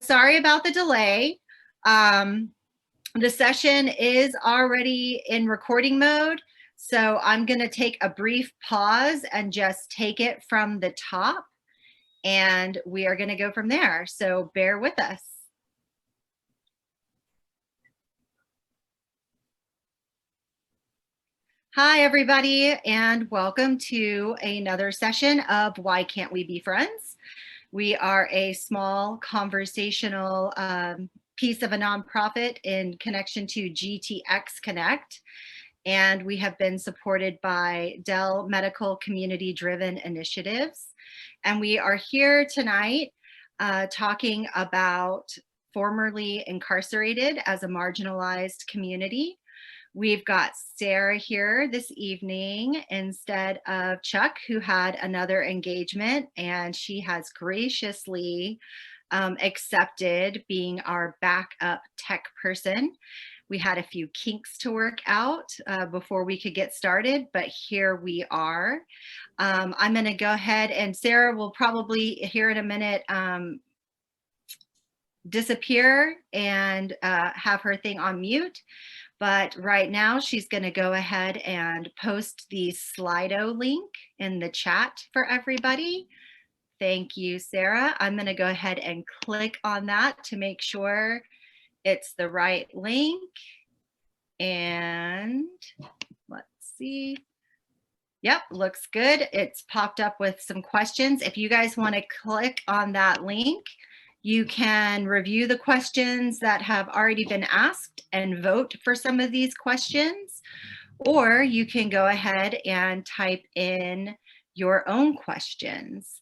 sorry about the delay. The session is already in recording mode, so I'm going to take a brief pause and just take it from the top, and we are going to go from there. So bear with us. Hi, everybody, and welcome to another session of Why Can't We Be Friends? We are a small conversational piece of a nonprofit in connection to GTX Connect, and we have been supported by Dell Medical Community Driven Initiatives. And we are here tonight talking about formerly incarcerated as a marginalized community. We've got Sarah here this evening instead of Chuck, who had another engagement, and she has graciously accepted being our backup tech person. We had a few kinks to work out before we could get started, but here we are. I'm going to go ahead, and Sarah will probably here in a minute disappear and have her thing on mute. But right now she's going to go ahead and post the Slido link in the chat for everybody. Thank you, Sarah. I'm going to go ahead and click on that to make sure it's the right link. And let's see. Yep, looks good. It's popped up with some questions. If you guys want to click on that link, you can review the questions that have already been asked and vote for some of these questions, or you can go ahead and type in your own questions.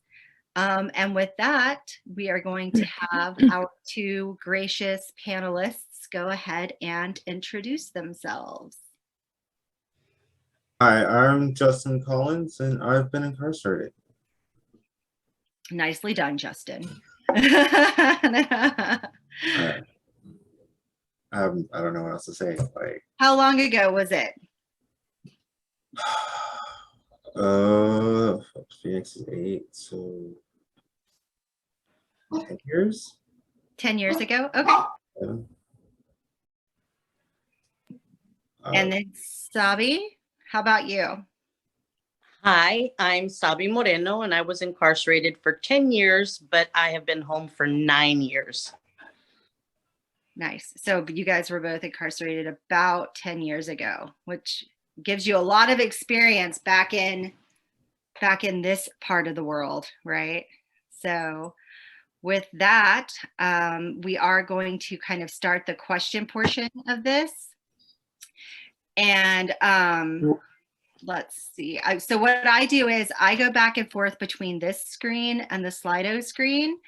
And with that, we are going to have our two gracious panelists go ahead and introduce themselves. Hi, I'm Justin Collins, and I've been incarcerated. Nicely done, Justin. I don't know what else to say. Like, how long ago was it? Phoenix is 8, so 10 years. 10 years ago. Okay. Yeah. And then Sabi, how about you? Hi, I'm Sabi Moreno, and I was incarcerated for 10 years, but I have been home for 9 years. Nice. So you guys were both incarcerated about 10 years ago, which gives you a lot of experience back in this part of the world, right? So with that, we are going to kind of start the question portion of this. And let's see. So what I do is I go back and forth between this screen and the Slido screen,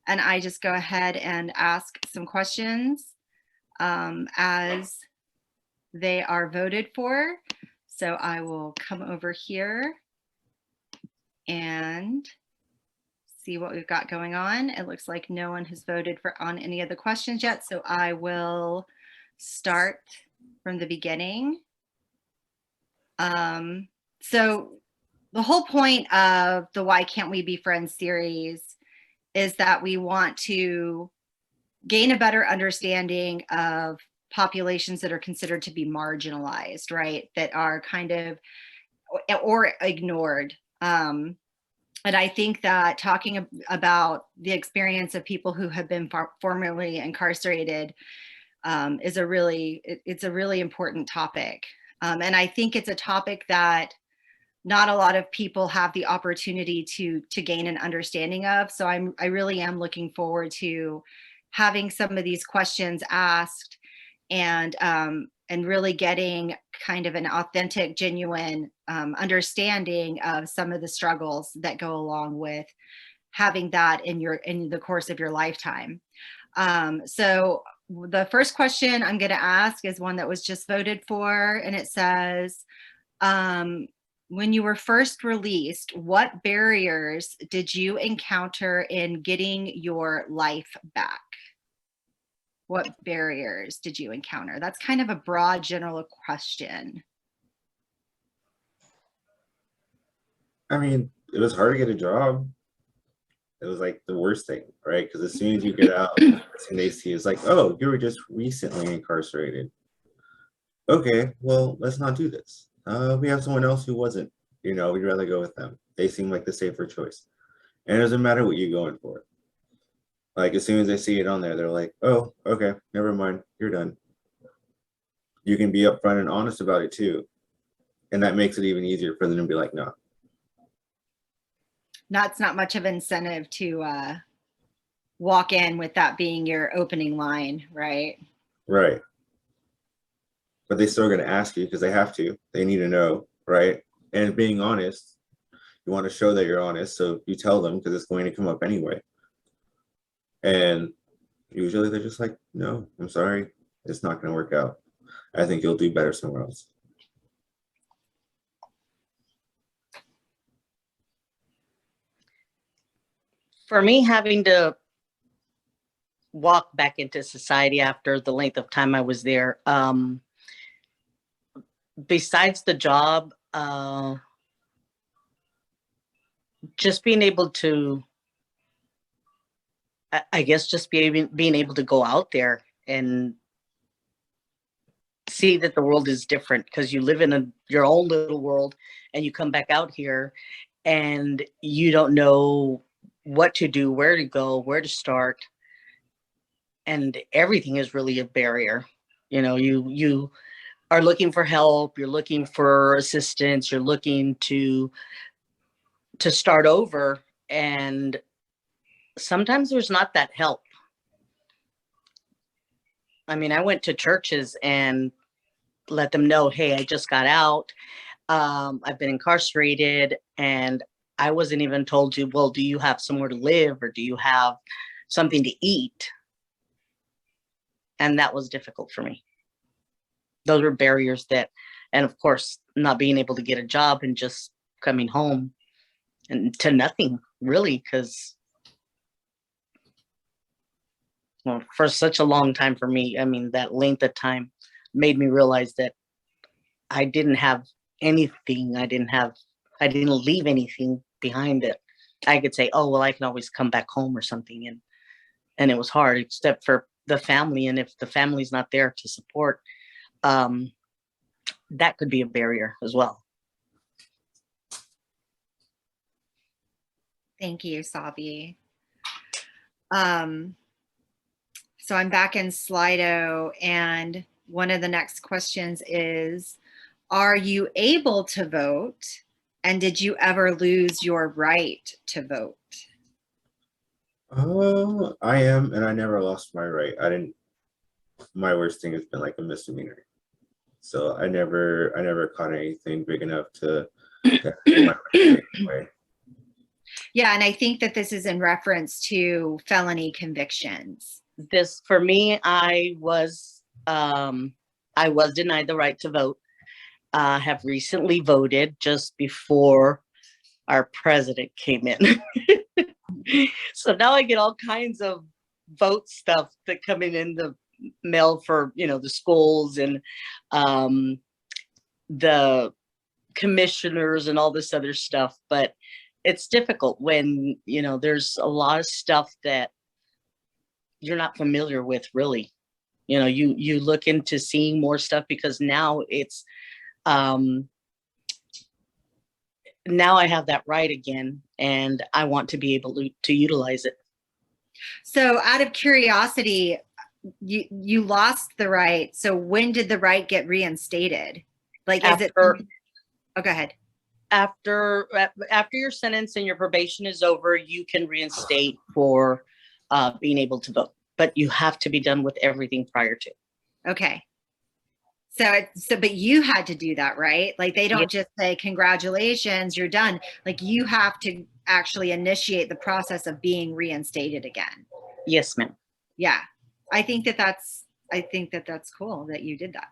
and I just go ahead and ask some questions as they are voted for. So I will come over here and see what we've got going on. It looks like no one has voted on any of the questions yet, so I will start from the beginning. So the whole point of the Why Can't We Be Friends series is that we want to gain a better understanding of populations that are considered to be marginalized, right? That are kind of, or ignored. And I think that talking about the experience of people who have been formerly incarcerated is a really important topic. And I think it's a topic that not a lot of people have the opportunity to gain an understanding of. So I really am looking forward to having some of these questions asked and really getting kind of an authentic, genuine understanding of some of the struggles that go along with having that in the course of your lifetime. So the first question I'm going to ask is one that was just voted for, and it says, when you were first released, what barriers did you encounter in getting your life back? What barriers did you encounter? That's kind of a broad, general question. I mean, it was hard to get a job. It was like the worst thing, right? Because as soon as you get out, the first thing they see is like, oh, you were just recently incarcerated. Okay, well, let's not do this. We have someone else who wasn't. We'd rather go with them. They seem like the safer choice. And it doesn't matter what you're going for. Like as soon as they see it on there, they're like, oh, okay, never mind, you're done. You can be upfront and honest about it too. And that makes it even easier for them to be like, no. That's not much of incentive to walk in with that being your opening line, right? Right. But they still gonna ask you because they have to. They need to know, right? And being honest, you want to show that you're honest, so you tell them because it's going to come up anyway. And usually they're just like, no, I'm sorry, it's not going to work out. I think you'll do better somewhere else. For me, having to walk back into society after the length of time I was there, besides the job, just being able to, I guess, just being able to go out there and see that the world is different, because you live in your own little world and you come back out here and you don't know what to do, where to go, where to start. And everything is really a barrier. You are looking for help, you're looking for assistance, you're looking to start over, and sometimes there's not that help. I mean, I went to churches and let them know, hey, I just got out. I've been incarcerated, and I wasn't even told to, well, do you have somewhere to live or do you have something to eat? And that was difficult for me. Those were barriers and of course, not being able to get a job and just coming home and to nothing really, because well, for such a long time for me, I mean, that length of time made me realize that I didn't have anything. I didn't leave anything behind that I could say, oh, well, I can always come back home or something. And it was hard, except for the family. And if the family's not there to support, that could be a barrier as well. Thank you, Sabi. So I'm back in Slido, and one of the next questions is, are you able to vote? And did you ever lose your right to vote? Oh, I am, and I never lost my right. My worst thing has been like a misdemeanor. So I never caught anything big enough to my right taken away. Yeah, and I think that this is in reference to felony convictions. This, for me, I was denied the right to vote. Have recently voted just before our president came in. So now I get all kinds of vote stuff that come in the mail for, the schools and the commissioners and all this other stuff. But it's difficult when, there's a lot of stuff that you're not familiar with, really. You look into seeing more stuff, because now it's now I have that right again, and I want to be able to utilize it. So out of curiosity, you lost the right. So when did the right get reinstated? Like, is it? Oh, go ahead. After your sentence and your probation is over, you can reinstate for being able to vote, but you have to be done with everything prior to. Okay. But you had to do that, right? Like, they don't just say, congratulations, you're done. Like, you have to actually initiate the process of being reinstated again. Yes, ma'am. Yeah. I think that that's cool that you did that.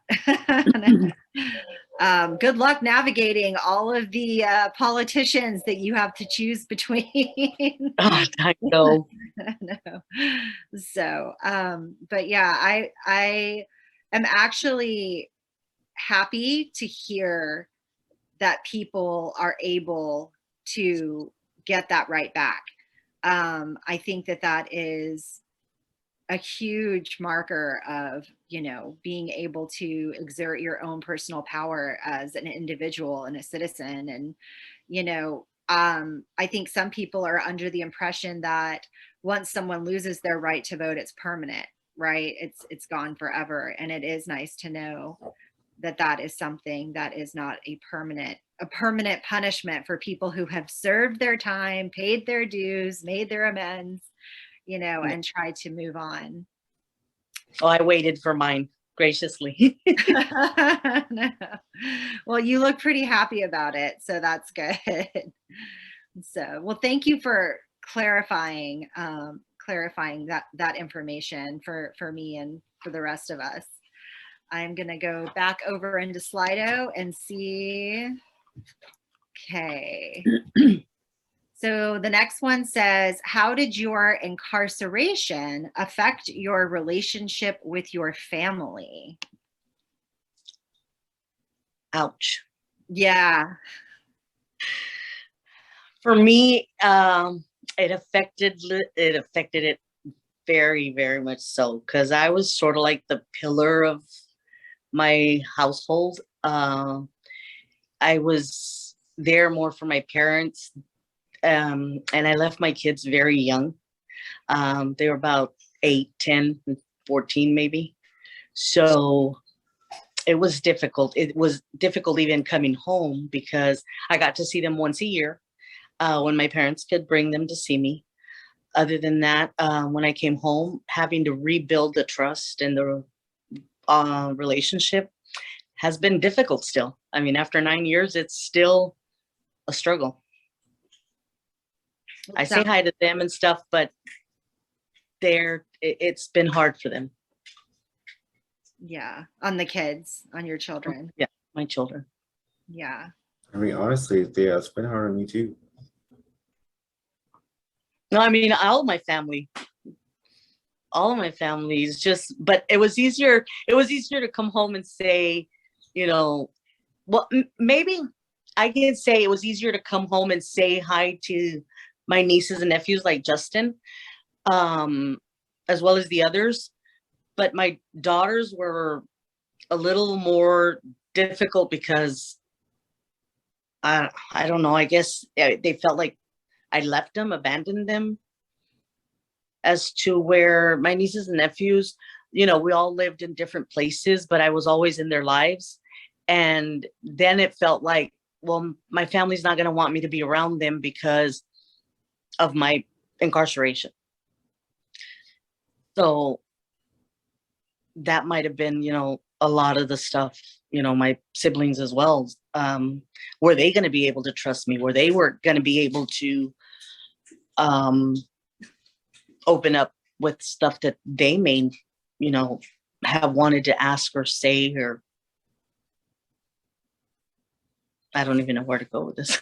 Good luck navigating all of the politicians that you have to choose between. Oh, I know. No. So, but yeah, I am actually happy to hear that people are able to get that right back. I think that that is a huge marker of, you know, being able to exert your own personal power as an individual and a citizen. And, you know, I think some people are under the impression that once someone loses their right to vote, it's permanent, right? It's gone forever. And it is nice to know that that is something that is not a permanent punishment for people who have served their time, paid their dues, made their amends, you know, and tried to move on. Oh, I waited for mine graciously. No. Well, you look pretty happy about it, so that's good. So, well, thank you for clarifying that information for me and for the rest of us. I'm gonna go back over into Slido and see. Okay. So the next one says, how did your incarceration affect your relationship with your family? Ouch. Yeah. For me, it affected it very, very much so, because I was sort of like the pillar of my household. I was there more for my parents, and I left my kids very young. They were about 8, 10, 14 maybe. So it was difficult. It was difficult even coming home because I got to see them once a year when my parents could bring them to see me. Other than that, when I came home, having to rebuild the trust and the relationship has been difficult still. I mean, after 9 years, it's still a struggle. I say hi to them and stuff, but it's been hard for them. Yeah. On the kids, on your children. Yeah, my children. Yeah. I mean, honestly, it's been hard on me too. No, I mean, all of my family is just, but it was easier to come home and say, you know, well, maybe I can say it was easier to come home and say hi to my nieces and nephews like Justin, as well as the others. But my daughters were a little more difficult because I don't know, I guess they felt like I left them, abandoned them. As to where my nieces and nephews, you know, we all lived in different places, but I was always in their lives. And then it felt like, well, my family's not going to want me to be around them because of my incarceration. So that might have been, you know, a lot of the stuff, you know, my siblings as well. Were they going to be able to trust me? Were they going to be able to open up with stuff that they may, you know, have wanted to ask or say, or I don't even know where to go with this.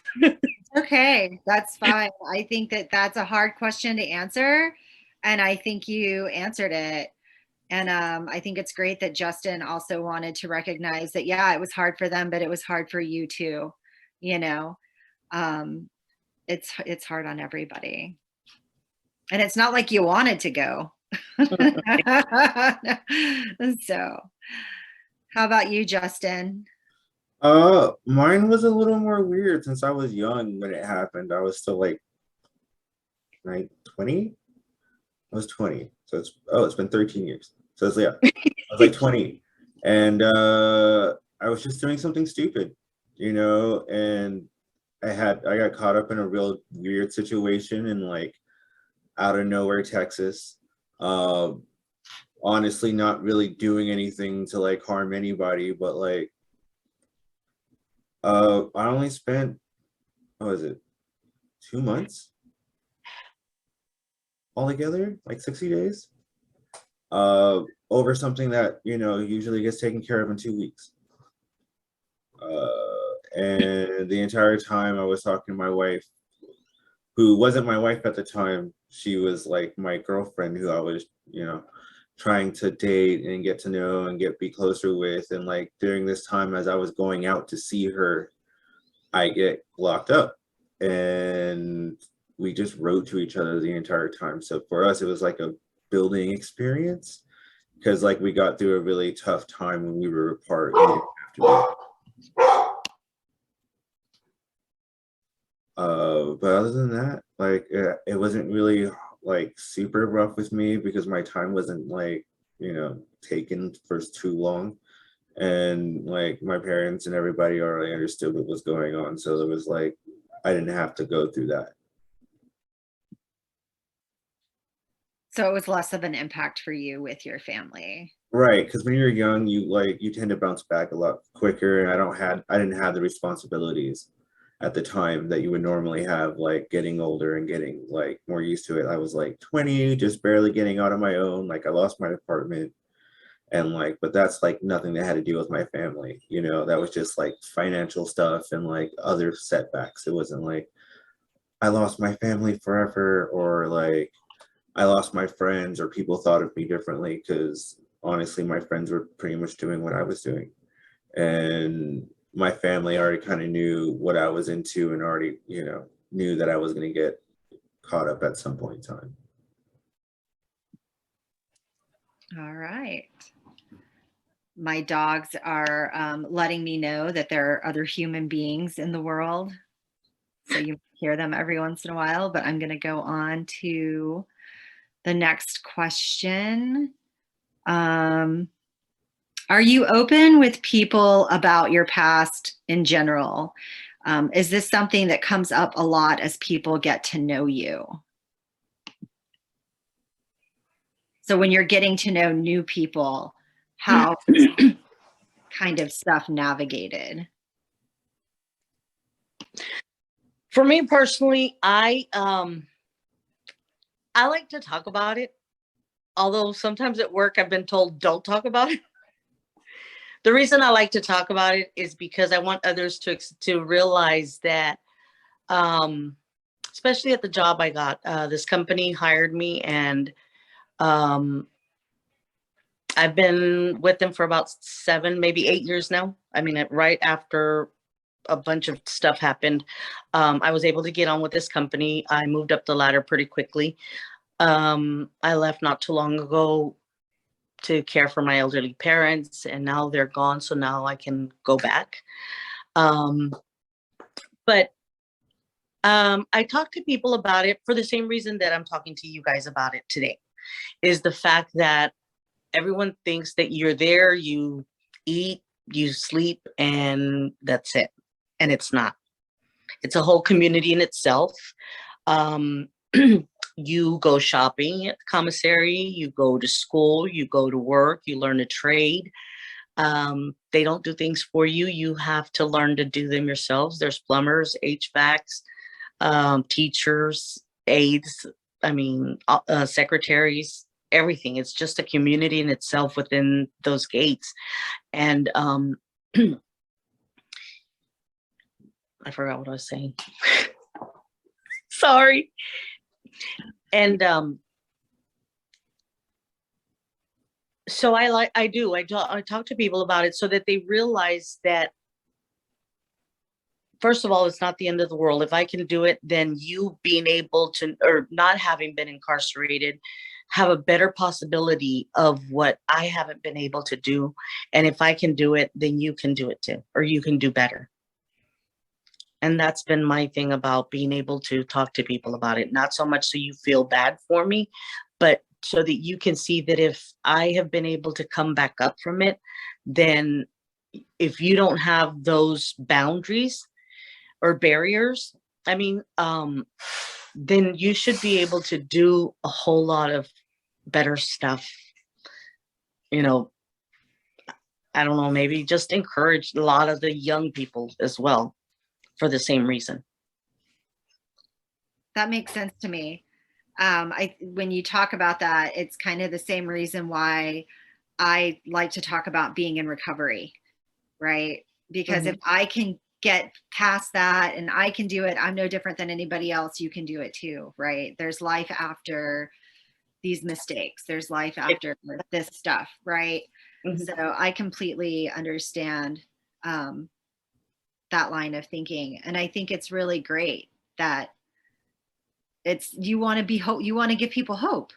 Okay, that's fine. I think that that's a hard question to answer, and I think you answered it. And I think it's great that Justin also wanted to recognize that, yeah, it was hard for them, but it was hard for you too. You know, it's hard on everybody. And it's not like you wanted to go. So, how about you, Justin? Mine was a little more weird since I was young when it happened. I was still like 20. I was 20. So it's been 13 years. So it's, yeah, I was like 20. And I was just doing something stupid, you know, and I got caught up in a real weird situation in like out of nowhere, Texas. Honestly, not really doing anything to like harm anybody, but like I only spent, what was it, 2 months altogether, like 60 days, over something that, you know, usually gets taken care of in 2 weeks. And the entire time I was talking to my wife, who wasn't my wife at the time. She was like my girlfriend who I was, you know, trying to date and get to know and be closer with. And like during this time, as I was going out to see her, I get locked up. And we just wrote to each other the entire time. So for us, it was like a building experience, because like we got through a really tough time when we were apart. We didn't have to be. But other than that, like it wasn't really like super rough with me, because my time wasn't like, you know, taken for too long. And like my parents and everybody already understood what was going on. So it was like I didn't have to go through that. So it was less of an impact for you with your family. Right, because when you're young, you tend to bounce back a lot quicker, and I didn't have the responsibilities at the time that you would normally have, like getting older and getting like more used to it. I was like 20, just barely getting out on my own. Like I lost my apartment, and like, but that's like nothing that had to do with my family, you know. That was just like financial stuff and like other setbacks. It wasn't like I lost my family forever, or like I lost my friends, or people thought of me differently, because honestly, my friends were pretty much doing what I was doing. And my family already kind of knew what I was into, and already, you know, knew that I was going to get caught up at some point in time. All right. My dogs are letting me know that there are other human beings in the world. So you hear them every once in a while, but I'm going to go on to the next question. Are you open with people about your past in general? Is this something that comes up a lot as people get to know you? So when you're getting to know new people, how kind of stuff navigated? For me personally, I like to talk about it. Although sometimes at work I've been told don't talk about it. The reason I like to talk about it is because I want others to realize that, especially at the job I got, this company hired me, and um, I've been with them for about 7, maybe 8 years now. I mean, right after a bunch of stuff happened, I was able to get on with this company. I moved up the ladder pretty quickly. I left not too long ago to care for my elderly parents, and now they're gone, so now I can go back. But I talk to people about it for the same reason that I'm talking to you guys about it today, is the fact that everyone thinks that you're there, you eat, you sleep, and that's it. And it's not. It's a whole community in itself. Um, you go shopping at the commissary, you go to school, you go to work, you learn a trade. They don't do things for you. You have to learn to do them yourselves. There's plumbers, HVACs, teachers, aides, I mean, secretaries, everything. It's just a community in itself within those gates. And I forgot what I was saying. Sorry. And so I talk to people about it so that they realize that, first of all, it's not the end of the world. If I can do it, then you being able to, or not having been incarcerated, have a better possibility of what I haven't been able to do. And if I can do it, then you can do it too, or you can do better. And that's been my thing about being able to talk to people about it. Not so much so you feel bad for me, but so that you can see that if I have been able to come back up from it, then if you don't have those boundaries or barriers, I mean, then you should be able to do a whole lot of better stuff. You know, I don't know, maybe just encourage a lot of the young people as well for the same reason. That makes sense to me. When you talk about that, it's kind of the same reason why I like to talk about being in recovery, right? Because if I can get past that and I can do it, I'm no different than anybody else. You can do it too, right? There's life after these mistakes. There's life after this stuff, right? So I completely understand that line of thinking. And I think it's really great that it's, you want to be hope, you want to give people hope.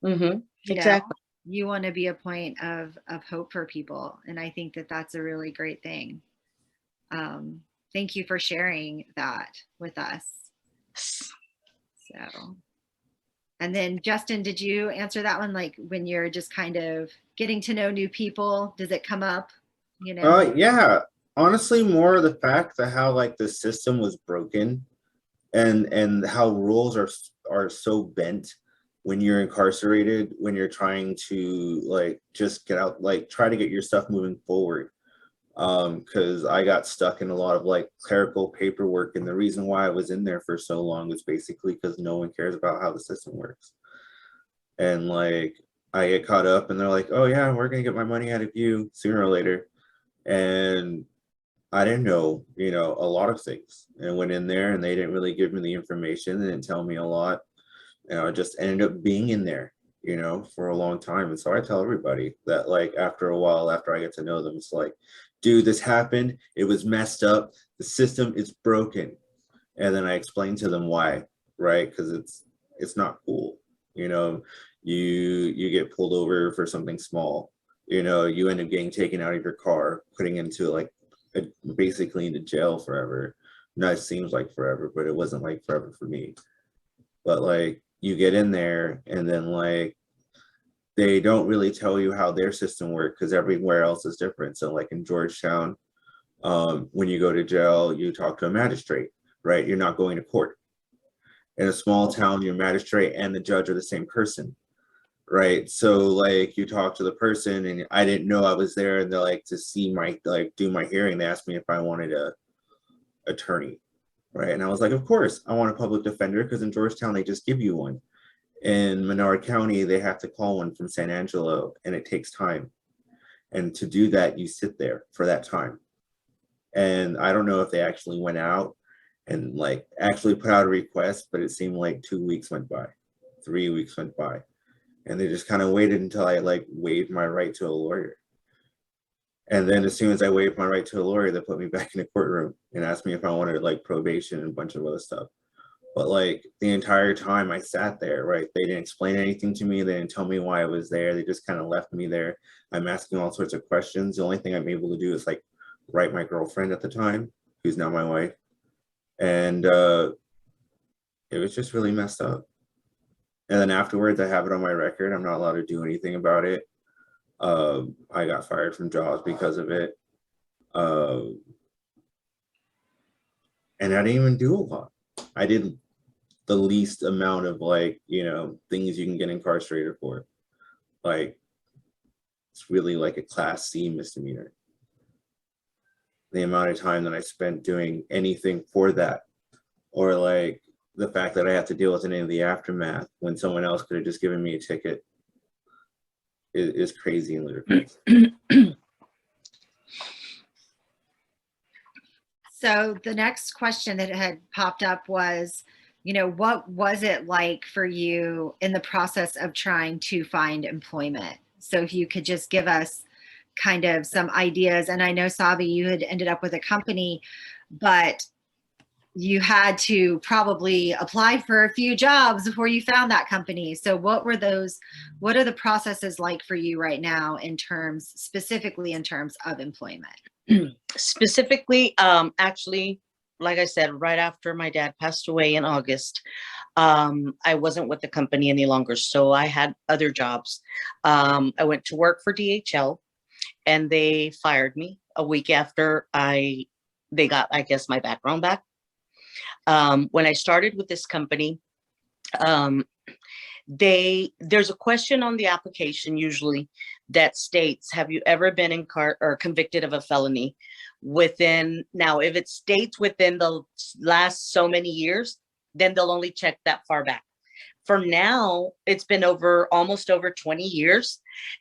Mm-hmm. You know, Exactly. you want to be a point of hope for people. And I think that that's a really great thing. Thank you for sharing that with us. So, and then Justin, did you answer that one? Like when you're just kind of getting to know new people, does it come up, you know? Yeah, honestly, more of the fact that how like the system was broken and how rules are so bent when you're incarcerated, when you're trying to like just get out, like try to get your stuff moving forward. Because I got stuck in a lot of like clerical paperwork, and the reason why I was in there for so long was basically because no one cares about how the system works. And like I get caught up and they're like, oh yeah, we're gonna get my money out of you sooner or later. And I didn't know, a lot of things, and I went in there and they didn't really give me the information. They didn't tell me a lot. And I just ended up being in there, for a long time. And so I tell everybody that like after a while, after I get to know them, it's like, dude, this happened. It was messed up. The system is broken. And then I explain to them why, right? Because it's not cool. You know, you get pulled over for something small. You end up getting taken out of your car, putting into like basically into jail forever. No, it seems like forever, but it wasn't like forever for me. But like you get in there and then like they don't really tell you how their system works because everywhere else is different. So like in Georgetown, when you go to jail, you talk to a magistrate, right? You're not going to court. In a small town, your magistrate and the judge are the same person, right? So like you talk to the person, and I didn't know I was there, and they're like to see my like do my hearing. They asked me if I wanted a attorney, right? And I was like, of course, I want a public defender because in Georgetown they just give you one. In Menard County, they have to call one from San Angelo, and it takes time. And to do that, you sit there for that time. And I don't know if they actually went out and like actually put out a request, but it seemed like 2 weeks went by, 3 weeks went by. And they just kind of waited until I like waived my right to a lawyer. And then as soon as I waived my right to a lawyer, they put me back in the courtroom and asked me if I wanted like probation and a bunch of other stuff. But like the entire time I sat there, right? They didn't explain anything to me. They didn't tell me why I was there. They just kind of left me there. I'm asking all sorts of questions. The only thing I'm able to do is like write my girlfriend at the time, who's now my wife. And it was just really messed up. And then afterwards, I have it on my record. I'm not allowed to do anything about it. I got fired from jobs because of it. And I didn't even do a lot. I did the least amount of like, things you can get incarcerated for. Like, it's really like a class C misdemeanor. The amount of time that I spent doing anything for that, or like the fact that I have to deal with any of the aftermath when someone else could have just given me a ticket is crazy and ludicrous. So the next question that had popped up was, what was it like for you in the process of trying to find employment? So if you could just give us kind of some ideas. And I know, Sabi, you had ended up with a company, but you had to probably apply for a few jobs before you found that company. So what are the processes like for you right now specifically in terms of employment? Specifically, actually, like I said, right after my dad passed away in August, I wasn't with the company any longer. So I had other jobs. I went to work for DHL and they fired me a week after they got, I guess, my background back. When I started with this company, there's a question on the application usually that states, have you ever been or convicted of a felony now, if it states within the last so many years, then they'll only check that far back. For now, it's been almost over 20 years,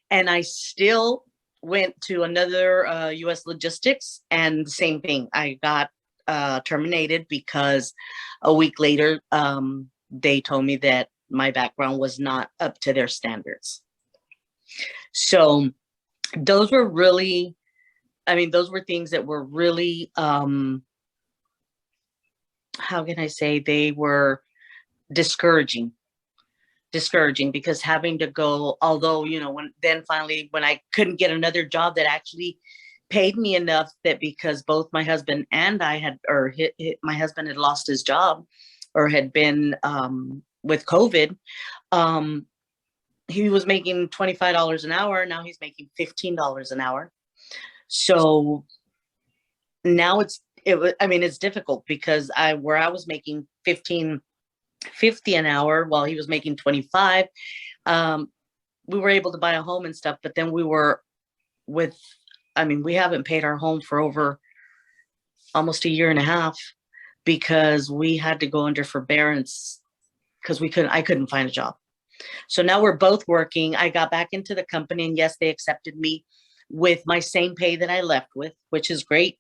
and I still went to another US logistics, and the same thing. I got terminated because a week later, they told me that my background was not up to their standards. So those were things that were really, how can I say, they were discouraging because having to go, although, you know, when I couldn't get another job that actually paid me enough, that because both my husband and I had, my husband had lost his job or had been with COVID. He was making $25 an hour. Now he's making $15 an hour. So now it's difficult because where I was making $15.50 an hour while he was making 25, we were able to buy a home and stuff, but then we haven't paid our home for over almost a year and a half because we had to go under forbearance because I couldn't find a job. So now we're both working. I got back into the company, and yes, they accepted me with my same pay that I left with, which is great.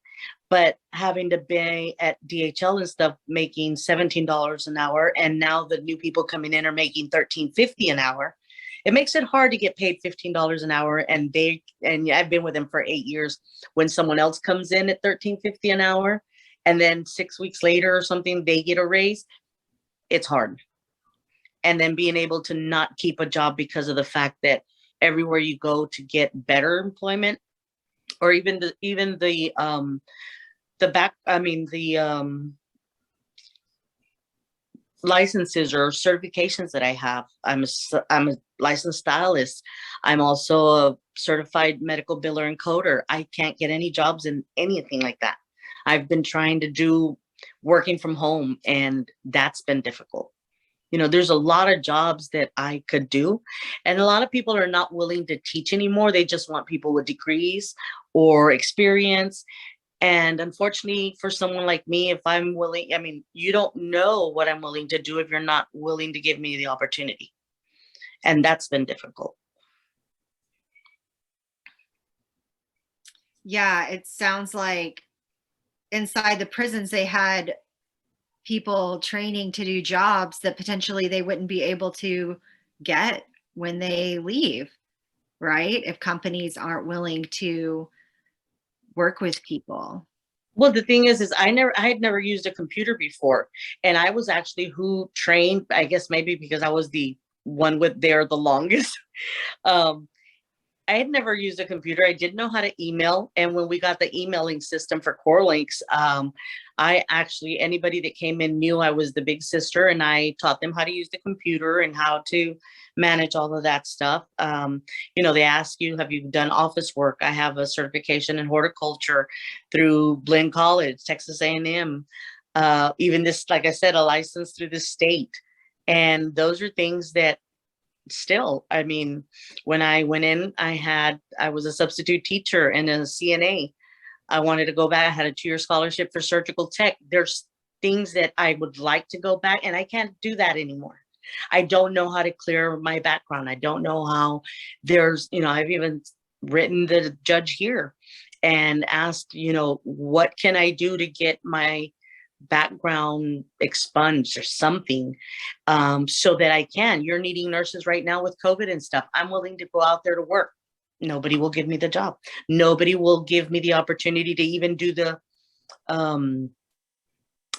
But having to be at DHL and stuff, making $17 an hour, and now the new people coming in are making $13.50 an hour. It makes it hard to get paid $15 an hour, and I've been with them for 8 years. When someone else comes in at $13.50 an hour, and then 6 weeks later or something, they get a raise, it's hard. And then being able to not keep a job because of the fact that everywhere you go to get better employment, or even the licenses or certifications that I have. I'm a licensed stylist. I'm also a certified medical biller and coder. I can't get any jobs in anything like that. I've been trying to do working from home, and that's been difficult. You know, there's a lot of jobs that I could do, and a lot of people are not willing to teach anymore. They just want people with degrees or experience. And unfortunately, for someone like me, if I'm willing, you don't know what I'm willing to do if you're not willing to give me the opportunity. And that's been difficult. Yeah, it sounds like inside the prisons, they had people training to do jobs that potentially they wouldn't be able to get when they leave, right? If companies aren't willing to work with people. Well, the thing is I had never used a computer before. And I was actually who trained, I guess maybe because I was the one there the longest. I had never used a computer. I didn't know how to email. And when we got the emailing system for CoreLinks, anybody that came in knew I was the big sister, and I taught them how to use the computer and how to manage all of that stuff. They ask you, have you done office work? I have a certification in horticulture through Blinn College, Texas A&M. Even this, like I said, a license through the state. And those are things that still, when I went in, I was a substitute teacher and a CNA. I wanted to go back. I had a 2-year scholarship for surgical tech. There's things that I would like to go back, and I can't do that anymore. I don't know how to clear my background. I don't know how. I've even written the judge here and asked, what can I do to get my background expunged or something, so that I can. You're needing nurses right now with COVID and stuff. I'm willing to go out there to work. Nobody will give me the job. Nobody will give me the opportunity to even do the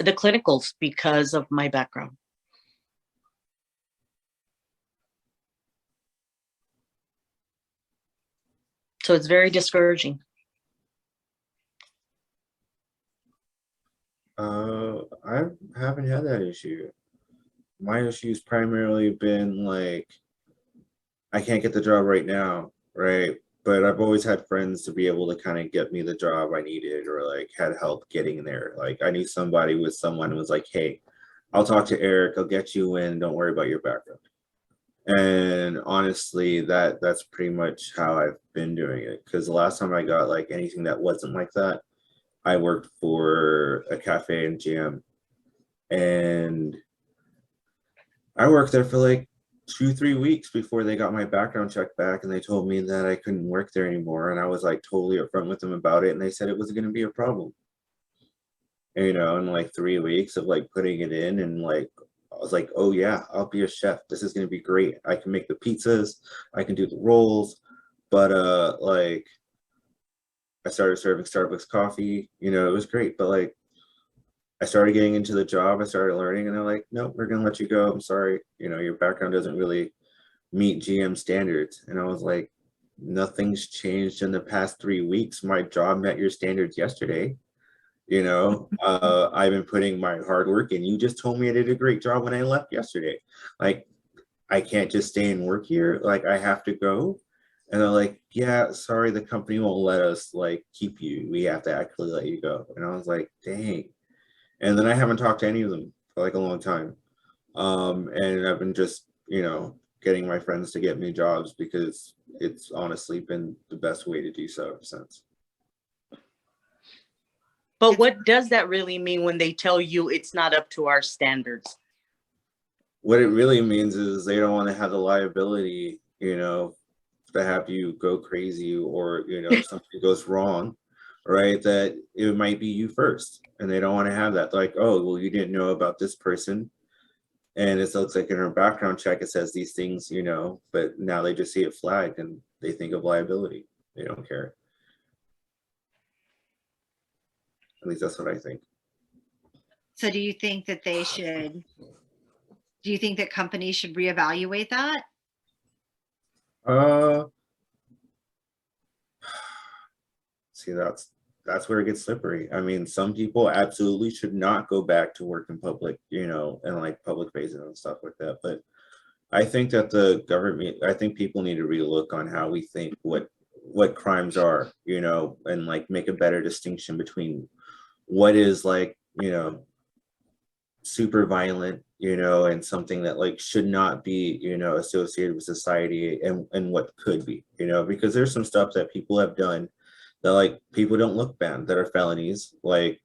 clinicals because of my background. So it's very discouraging. I haven't had that issue. My issue's primarily been like, I can't get the job right now, right? But I've always had friends to be able to kind of get me the job I needed, or like had help getting there. Like I knew somebody with someone who was like, hey, I'll talk to Eric, I'll get you in, don't worry about your background. And honestly, that's pretty much how I've been doing it. Because the last time I got like anything that wasn't like that, I worked for a cafe and jam, and I worked there for like 2-3 weeks before they got my background check back, and they told me that I couldn't work there anymore. And I was like totally upfront with them about it, and they said it wasn't going to be a problem. In like 3 weeks of like putting it in, and like I was like, oh yeah, I'll be a chef. This is going to be great. I can make the pizzas, I can do the rolls. But like I started serving Starbucks coffee, it was great. But like I started getting into the job, I started learning, and they're like, nope, we're gonna let you go. I'm sorry, you know, your background doesn't really meet GM standards. And I was like, nothing's changed in the past 3 weeks. My job met your standards yesterday. You know, I've been putting my hard work in. You just told me I did a great job when I left yesterday. Like, I can't just stay and work here. Like, I have to go. And they're like, yeah, sorry, the company won't let us like keep you. We have to actually let you go. And I was like, dang. And then I haven't talked to any of them for like a long time. And I've been just, you know, getting my friends to get me jobs because it's honestly been the best way to do so ever since. But what does that really mean when they tell you it's not up to our standards? What it really means is they don't want to have the liability, you know, to have you go crazy, or, you know, if something goes wrong, right, that it might be you first. And they don't want to have that. Like, oh, well, you didn't know about this person. And it looks like in her background check, it says these things, you know, but now they just see it flagged and they think of liability. They don't care. At least that's what I think. So do you think that do you think that companies should reevaluate that? See, that's where it gets slippery. I mean, some people absolutely should not go back to work in public, you know, and like public facing and stuff like that. But I think that the government, I think people need to relook on how we think what crimes are, you know, and like make a better distinction between what is like, you know, super violent, you know, and something that like should not be, you know, associated with society, and what could be, you know, because there's some stuff that people have done that like people don't look bad, that are felonies. Like,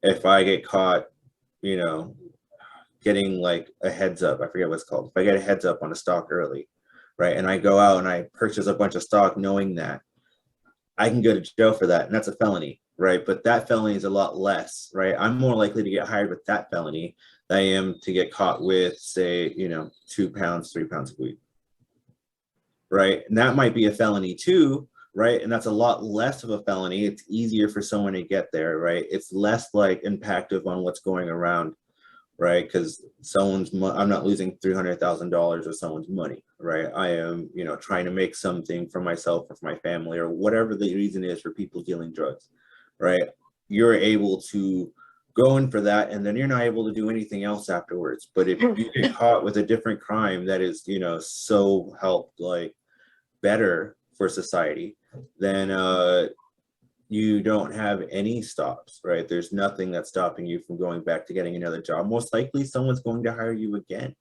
if I get caught, you know, getting like a heads up, I forget what's called, if I get a heads up on a stock early, right, and I go out and I purchase a bunch of stock knowing that, I can go to jail for that, and that's a felony, right? But that felony is a lot less, right? I'm more likely to get hired with that felony than I am to get caught with, say, you know, 2 pounds, 3 pounds of weed, right? And that might be a felony too, right? And that's a lot less of a felony. It's easier for someone to get there, right? It's less like impactive on what's going around, right? Because I'm not losing $300,000 of someone's money, right? I am, you know, trying to make something for myself or for my family, or whatever the reason is for people dealing drugs, right? You're able to go in for that, and then you're not able to do anything else afterwards. But if you get caught with a different crime that is, you know, so helped like better for society, then you don't have any stops, right? There's nothing that's stopping you from going back to getting another job. Most likely someone's going to hire you again,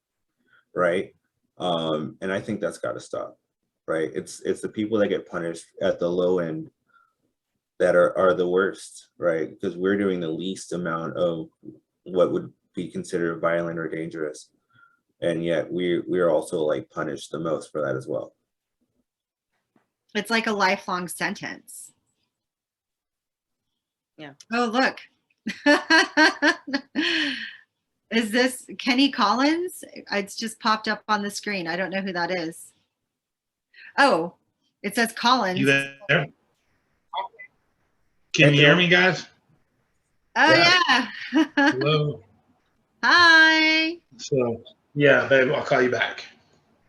right? And I think that's got to stop, right? It's the people that get punished at the low end that are the worst, right? Because we're doing the least amount of what would be considered violent or dangerous, and yet we're also like punished the most for that as well. It's like a lifelong sentence. Yeah. Oh, look. Is this Kenny Collins? It's just popped up on the screen. I don't know who that is. Oh, it says Collins. You there? Can you hear me, guys? Oh, Yeah. yeah. Hello. Hi. So, yeah, babe, I'll call you back.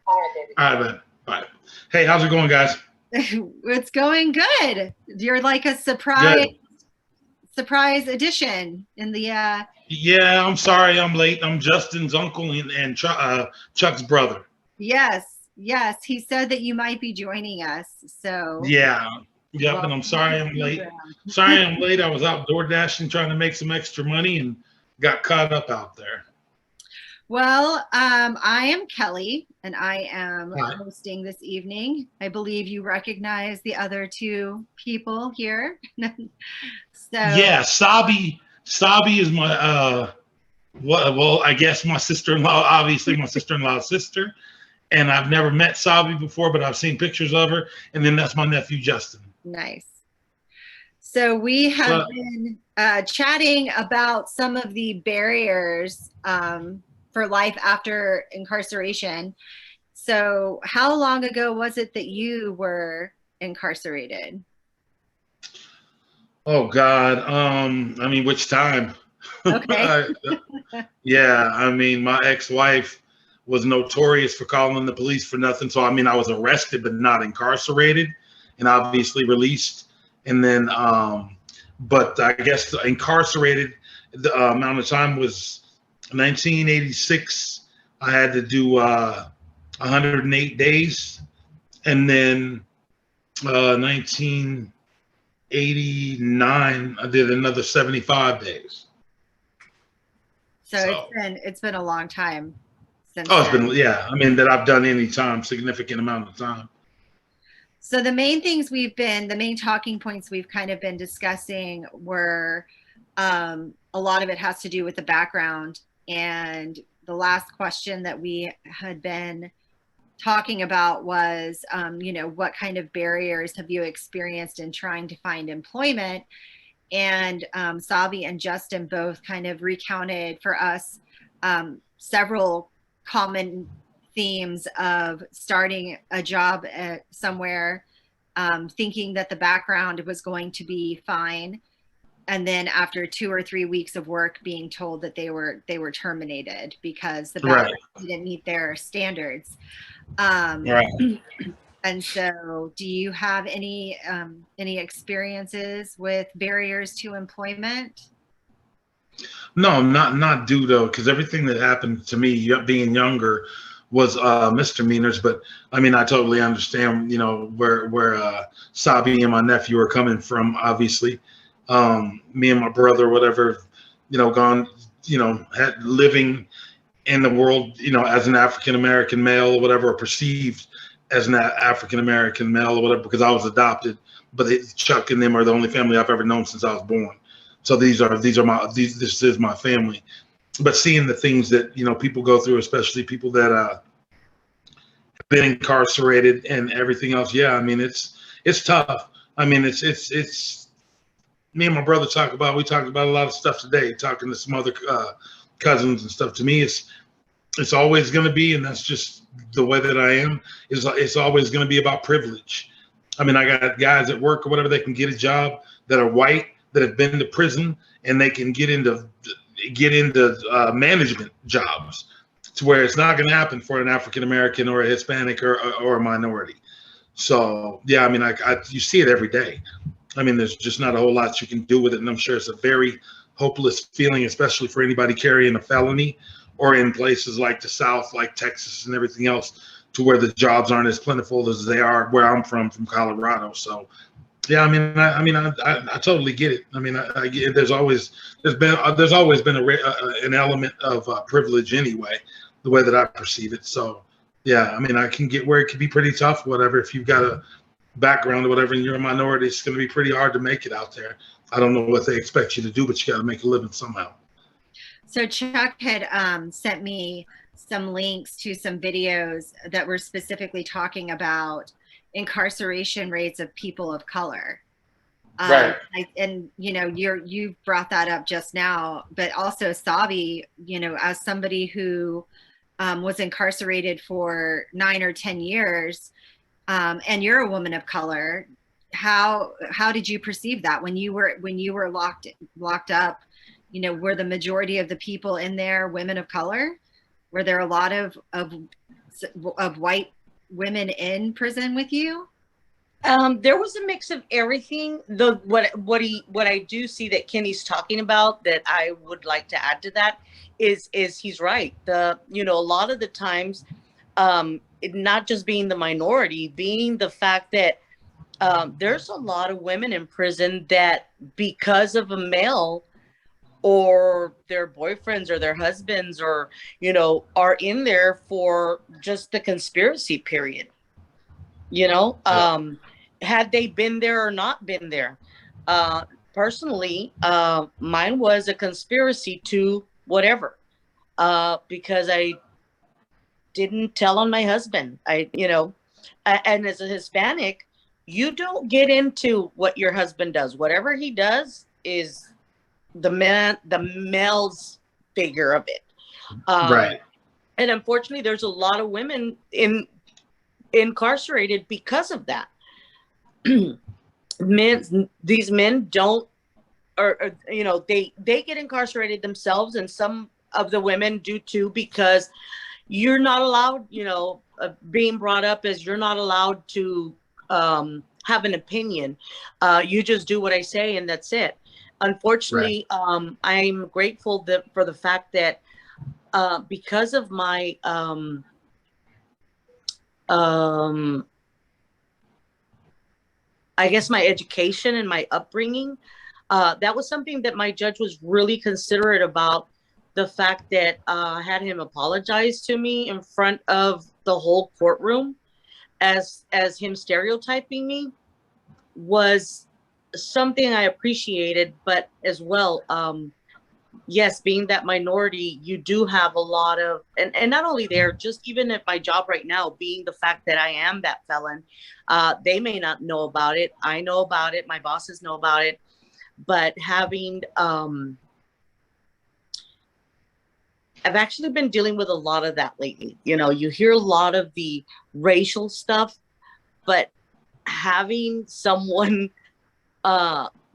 All right, babe. Bye. Hey, how's it going, guys? It's going good. You're like a surprise addition in the Yeah, I'm sorry I'm late. I'm Justin's uncle and Chuck's brother. yes, he said that you might be joining us, so Yeah. Yep, and I'm sorry I'm late. Sorry I'm late. I was out door dashing trying to make some extra money and got caught up out there. Well, I am Kelly, and I am Hi. hosting this evening. I believe you recognize the other two people here. So Yeah, Sabi is my well, I guess my sister-in-law, obviously my sister-in-law's sister. And I've never met Sabi before, but I've seen pictures of her. And then that's my nephew, Justin. nice. So we have been chatting about some of the barriers for life after incarceration. So how long ago was it that you were incarcerated? Oh God. I mean, which time? Okay. Yeah, I mean, my ex-wife was notorious for calling the police for nothing. So, I mean, I was arrested but not incarcerated, and obviously released. And then, but I guess incarcerated, the amount of time was 1986. I had to do 108 days, and then 1989, I did another 75 days. So So. it's been a long time since Oh, it's then. been, yeah. I mean, that I've done any time, significant amount of time. So the main talking points we've kind of been discussing were a lot of it has to do with the background. And the last question that we had been talking about was, what kind of barriers have you experienced in trying to find employment? And Savi and Justin both kind of recounted for us several common themes of starting a job at somewhere, thinking that the background was going to be fine, and then after 2 or 3 weeks of work being told that they were terminated because the background didn't meet their standards. Right. And so, do you have any experiences with barriers to employment? No, not due though, because everything that happened to me being younger was misdemeanors. But I mean, I totally understand, where Sabi and my nephew are coming from. Obviously, me and my brother, whatever, gone, had living in the world, as an African American male or whatever, or perceived as an African American male or whatever, because I was adopted. But Chuck and them are the only family I've ever known since I was born. So this is my family. But seeing the things that people go through, especially people that have been incarcerated and everything else, yeah, I mean it's tough. I mean it's me and my brother talked about a lot of stuff today, talking to some other cousins and stuff. To me, it's always going to be, and that's just the way that I am. It's always going to be about privilege. I mean, I got guys at work or whatever, they can get a job that are white, that have been to prison, and they can get into management jobs, to where it's not going to happen for an African American or a Hispanic or a minority. So yeah, I mean, you see it every day. I mean, there's just not a whole lot you can do with it, and I'm sure it's a very hopeless feeling, especially for anybody carrying a felony, or in places like the South, like Texas and everything else, to where the jobs aren't as plentiful as they are where I'm from Colorado. So yeah, I mean, I totally get it. I mean, I get, there's always been an element of privilege anyway, the way that I perceive it. So yeah, I mean, I can get where it can be pretty tough, whatever. If you've got a background or whatever, and you're a minority, it's going to be pretty hard to make it out there. I don't know what they expect you to do, but you got to make a living somehow. So Chuck had sent me some links to some videos that were specifically talking about incarceration rates of people of color. Right. And you brought that up just now, but also Sabi, as somebody who was incarcerated for 9 or 10 years, and you're a woman of color, how did you perceive that when you were locked up? Were the majority of the people in there women of color? Were there a lot of white women in prison with you? There was a mix of everything. What I do see that Kenny's talking about, that I would like to add to that, is he's right. A lot of the times, not just being the minority, being the fact that there's a lot of women in prison that, because of a male or their boyfriends or their husbands, or are in there for just the conspiracy period. Had they been there or not been there. Personally, mine was a conspiracy to whatever, because I didn't tell on my husband. And as a Hispanic, you don't get into what your husband does. Whatever he does is the male's figure of it. Right. And unfortunately, there's a lot of women incarcerated because of that. These men or you know, they get incarcerated themselves, and some of the women do too, because you're not allowed, you know, being brought up as you're not allowed to have an opinion. You just do what I say, and that's it. Unfortunately, I'm grateful that for the fact that because of my I guess my education and my upbringing, that was something that my judge was really considerate about. The fact that I had him apologize to me in front of the whole courtroom as him stereotyping me was something I appreciated. But as well, yes, being that minority, you do have a lot of, and not only there, just even at my job right now, being the fact that I am that felon, they may not know about it. I know about it. My bosses know about it. But having, I've actually been dealing with a lot of that lately. You know, you hear a lot of the racial stuff, but having someone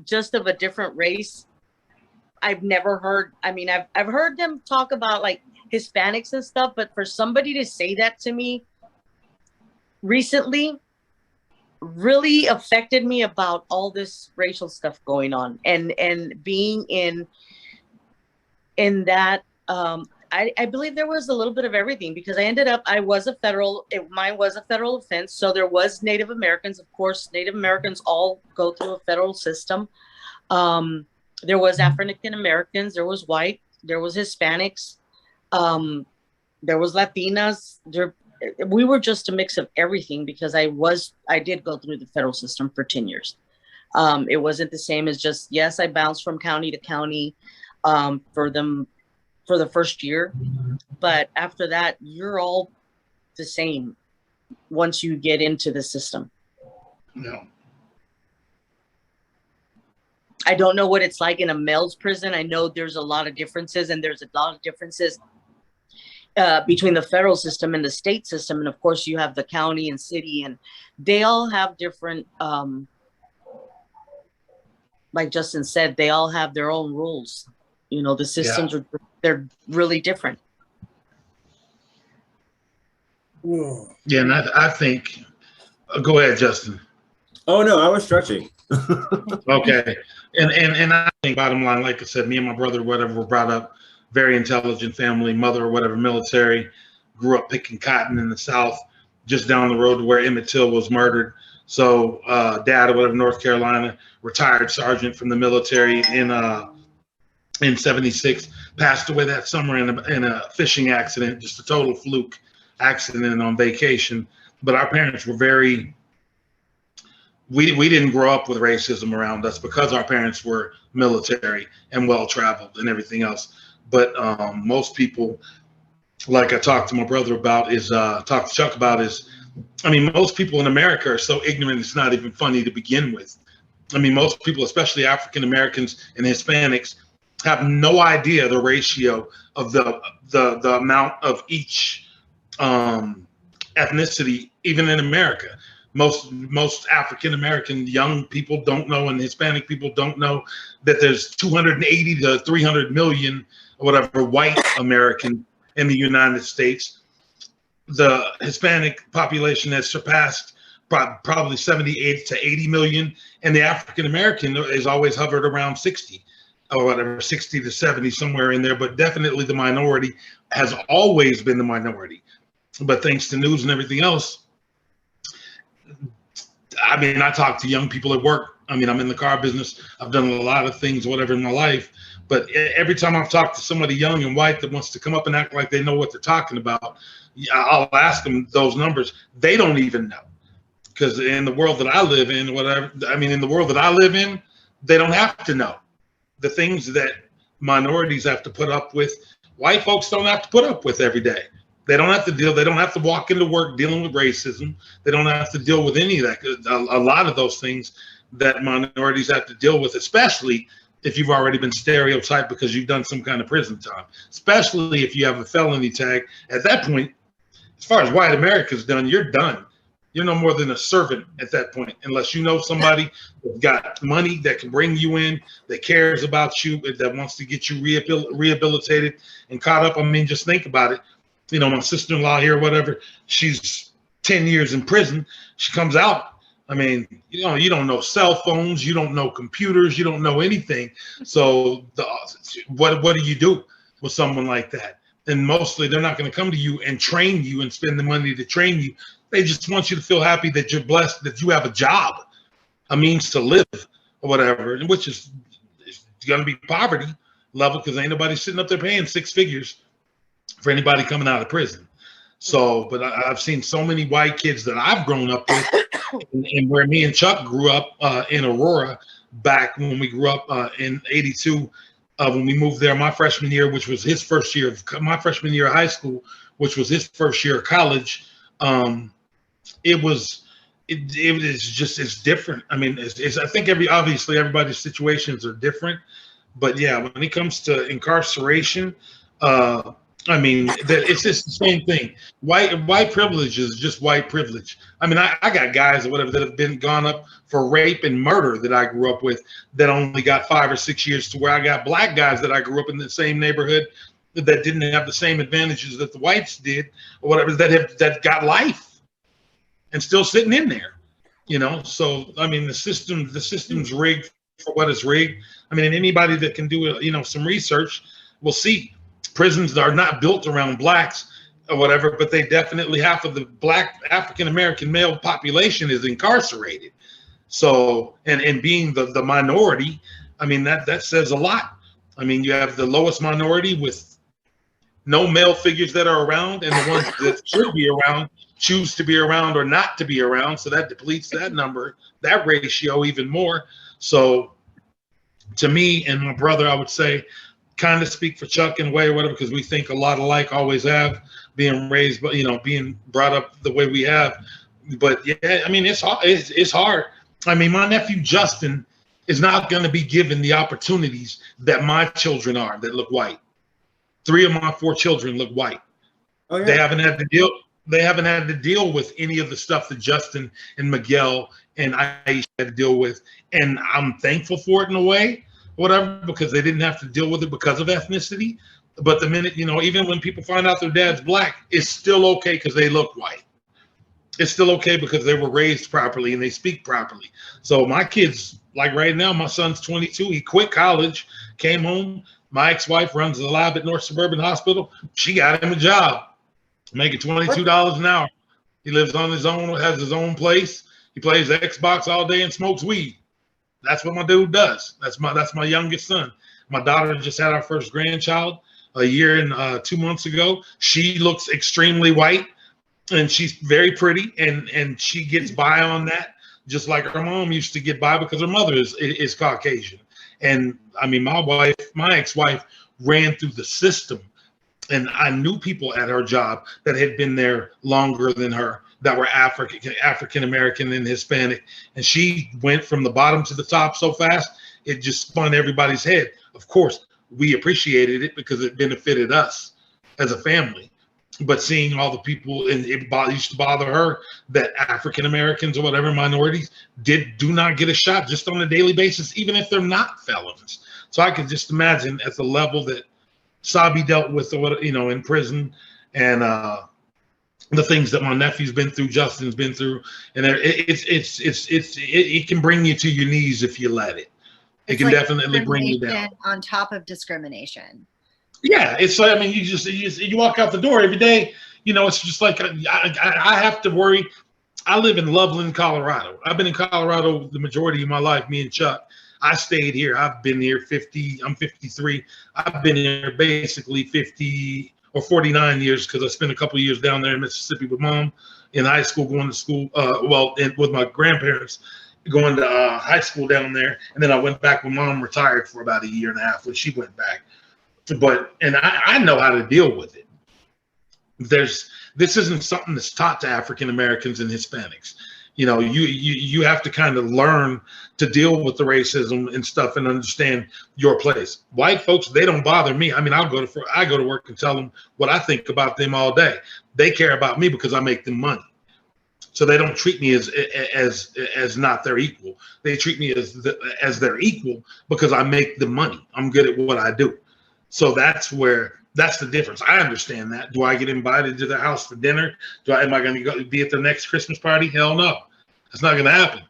just of a different race, I've never heard. I mean, I've heard them talk about like Hispanics and stuff, but for somebody to say that to me recently really affected me about all this racial stuff going on, and being in that. I believe there was a little bit of everything, because I ended up, mine was a federal offense. So there was Native Americans. Of course, Native Americans all go through a federal system. There was African Americans, there was white, there was Hispanics, there was Latinas. We were just a mix of everything, because I did go through the federal system for 10 years. It wasn't the same as just, yes, I bounced from county to county for the first year. But after that, you're all the same once you get into the system. No. I don't know what it's like in a male's prison. I know there's a lot of differences, and there's a lot of differences between the federal system and the state system. And of course, you have the county and city, and they all have different, like Justin said, they all have their own rules. You know, the systems they're really different. Yeah, and I think, go ahead, Justin. Oh no, I was stretching. Okay. And I think bottom line, like I said, me and my brother, whatever, were brought up very intelligent family, mother or whatever, military, grew up picking cotton in the South, just down the road to where Emmett Till was murdered. So dad or whatever, North Carolina, retired sergeant from the military in 76, passed away that summer in a fishing accident, just a total fluke accident on vacation. But our parents were very, we didn't grow up with racism around us because our parents were military and well-traveled and everything else. But most people, like I talked to my brother about, talked to Chuck about, is, I mean, most people in America are so ignorant it's not even funny to begin with. I mean, most people, especially African Americans and Hispanics, have no idea the ratio of the amount of each ethnicity, even in America. Most African American young people don't know, and Hispanic people don't know, that there's 280 to 300 million or whatever white American in the United States. The Hispanic population has surpassed probably 78 to 80 million, and the African American has always hovered around 60 or whatever, 60 to 70, somewhere in there. But definitely the minority has always been the minority. But thanks to news and everything else, I mean, I talk to young people at work. I mean, I'm in the car business. I've done a lot of things, whatever, in my life. But every time I've talked to somebody young and white that wants to come up and act like they know what they're talking about, I'll ask them those numbers. They don't even know. Because in the world that I live in, in the world that I live in, they don't have to know. The things that minorities have to put up with, white folks don't have to put up with every day. They don't have to deal. They don't have to walk into work dealing with racism. They don't have to deal with any of that. A lot of those things that minorities have to deal with, especially if you've already been stereotyped because you've done some kind of prison time, especially if you have a felony tag. At that point, as far as white America's done, you're done. you're no more than a servant at that point, unless you know somebody that's got money that can bring you in, that cares about you, that wants to get you rehabilitated and caught up. I mean, just think about it. You know, my sister-in-law here, whatever, she's 10 years in prison. She comes out. I mean, you don't know cell phones, you don't know computers, you don't know anything. So what do you do with someone like that? And mostly they're not going to come to you and train you and spend the money to train you. They just want you to feel happy that you're blessed, that you have a job, a means to live or whatever, which is going to be poverty level, because ain't nobody sitting up there paying 6 figures for anybody coming out of prison. So, but I've seen so many white kids that I've grown up with, and where me and Chuck grew up in Aurora back when we grew up in '82, when we moved there my freshman year, which was his first year of my freshman year of high school, which was his first year of college. It's different. I mean, I think obviously everybody's situations are different, but yeah, when it comes to incarceration, I mean, it's just the same thing. White privilege is just white privilege. I mean, I got guys or whatever that have gone up for rape and murder that I grew up with that only got 5 or 6 years, to where I got black guys that I grew up in the same neighborhood that didn't have the same advantages that the whites did or whatever, that got life and still sitting in there, you know? So, I mean, the system's rigged for what is rigged. I mean, anybody that can do, some research will see prisons are not built around blacks or whatever, but they definitely, half of the black African-American male population is incarcerated. So, and being the minority, I mean, that says a lot. I mean, you have the lowest minority with no male figures that are around, and the ones that should be around choose to be around or not to be around. So that depletes that number, that ratio even more. So to me and my brother, I would say, kind of speak for Chuck in a way or whatever, because we think a lot alike, always have, being raised, but being brought up the way we have. But yeah, I mean, it's hard. I mean, my nephew Justin is not going to be given the opportunities that my children are that look white. 3 of my 4 children look white. Oh, yeah. They haven't had to deal with any of the stuff that Justin and Miguel and Aisha had to deal with, and I'm thankful for it in a way, whatever, because they didn't have to deal with it because of ethnicity. But the minute, even when people find out their dad's black, it's still okay because they look white. It's still okay because they were raised properly and they speak properly. So my kids, like right now, my son's 22. He quit college, came home. My ex-wife runs the lab at North Suburban Hospital. She got him a job, making $22 an hour. He lives on his own, has his own place. He plays Xbox all day and smokes weed. That's what my dude does. That's my youngest son. My daughter just had our first grandchild a year and 2 months ago. She looks extremely white, and she's very pretty, and she gets by on that, just like her mom used to get by because her mother is Caucasian. And I mean, my ex-wife ran through the system, and I knew people at her job that had been there longer than her, that were African American and Hispanic, and she went from the bottom to the top so fast it just spun everybody's head. Of course, we appreciated it because it benefited us as a family. But seeing all the people, and it used to bother her that African Americans or whatever minorities do not get a shot just on a daily basis, even if they're not felons. So I could just imagine at the level that Sabi dealt with, in prison, and the things that my nephew's been through, Justin's been through, and it can bring you to your knees if you let it. It can definitely bring you down. On top of discrimination. Yeah, it's like, I mean, you walk out the door every day, it's just like I have to worry. I live in Loveland, Colorado. I've been in Colorado the majority of my life, me and Chuck. I stayed here. I've been here I'm 53. I've been here basically 50 or 49 years because I spent a couple of years down there in Mississippi with mom in high school, going to school, with my grandparents, going to high school down there. And then I went back when mom retired for about a year and a half when she went back. And I know how to deal with it. This isn't something that's taught to African Americans and Hispanics. You have to kind of learn to deal with the racism and stuff and understand your place. White folks, they don't bother me. I mean, I go to work and tell them what I think about them all day. They care about me because I make them money. So they don't treat me as not their equal. They treat me as their equal because I make the money. I'm good at what I do. So that's the difference. I understand that. Do I get invited to the house for dinner? Am I going to be at the next Christmas party? Hell no. That's not going to happen.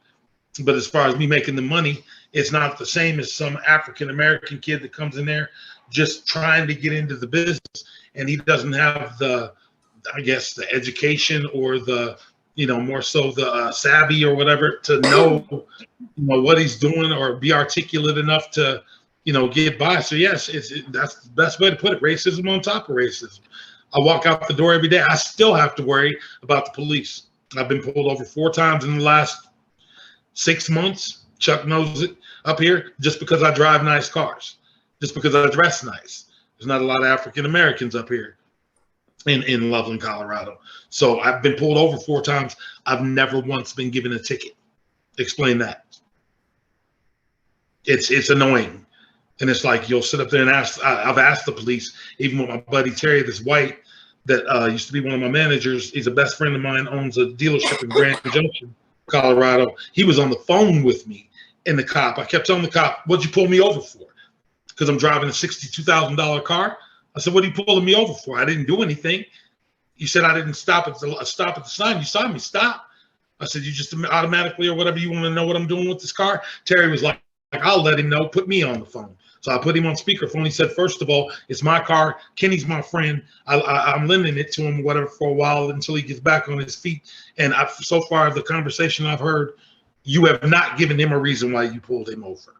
But as far as me making the money, it's not the same as some African American kid that comes in there just trying to get into the business, and he doesn't have the education or the, more so the savvy or whatever to know, what he's doing or be articulate enough to, get by. So yes, that's the best way to put it. Racism on top of racism. I walk out the door every day. I still have to worry about the police. I've been pulled over 4 times in the last 6 months. Chuck knows it up here, just because I drive nice cars, just because I dress nice. There's not a lot of African Americans up here in Loveland, Colorado. So I've been pulled over 4 times. I've never once been given a ticket. Explain that. It's annoying. And it's like, you'll sit up there and ask. I've asked the police, even with my buddy Terry, this white that used to be one of my managers. He's a best friend of mine, owns a dealership in Grand Junction, Colorado. He was on the phone with me, and I kept telling the cop, "What'd you pull me over for?" Because I'm driving a $62,000 car. I said, "What are you pulling me over for? I didn't do anything. You said I didn't stop at the sign. You saw me stop." I said, "You just automatically or whatever, you want to know what I'm doing with this car?" Terry was like, "I'll let him know. Put me on the phone." So I put him on speakerphone. He said, "First of all, it's my car. Kenny's my friend. I'm lending it to him, whatever, for a while until he gets back on his feet. And so far, the conversation I've heard, you have not given him a reason why you pulled him over."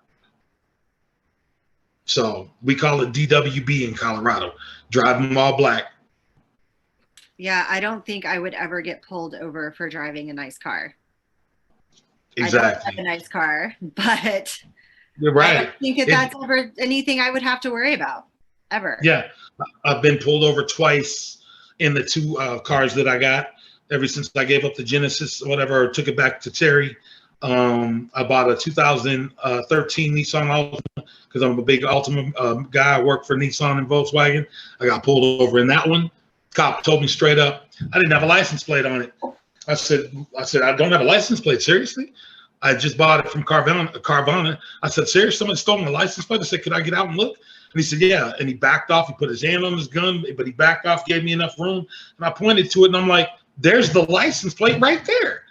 So we call it DWB in Colorado. Drive them all black. Yeah, I don't think I would ever get pulled over for driving a nice car. Exactly. I don't have a nice car, but You're right. I don't think that's ever anything I would have to worry about, ever. Yeah, I've been pulled over twice in the 2 cars that I got ever since I gave up the Genesis or whatever, or took it back to Terry. I bought a 2013 Nissan Altima because I'm a big Altima guy. I work for Nissan and Volkswagen. I got pulled over in that one. Cop told me straight up, I didn't have a license plate on it. I said, "I don't have a license plate, seriously?" I just bought it from Carvana. I said, "Seriously, somebody stole my license plate?" I said, "Could I get out and look?" And he said, "Yeah." And he backed off. He put his hand on his gun, but he backed off, gave me enough room. And I pointed to it, and I'm like, "There's the license plate right there."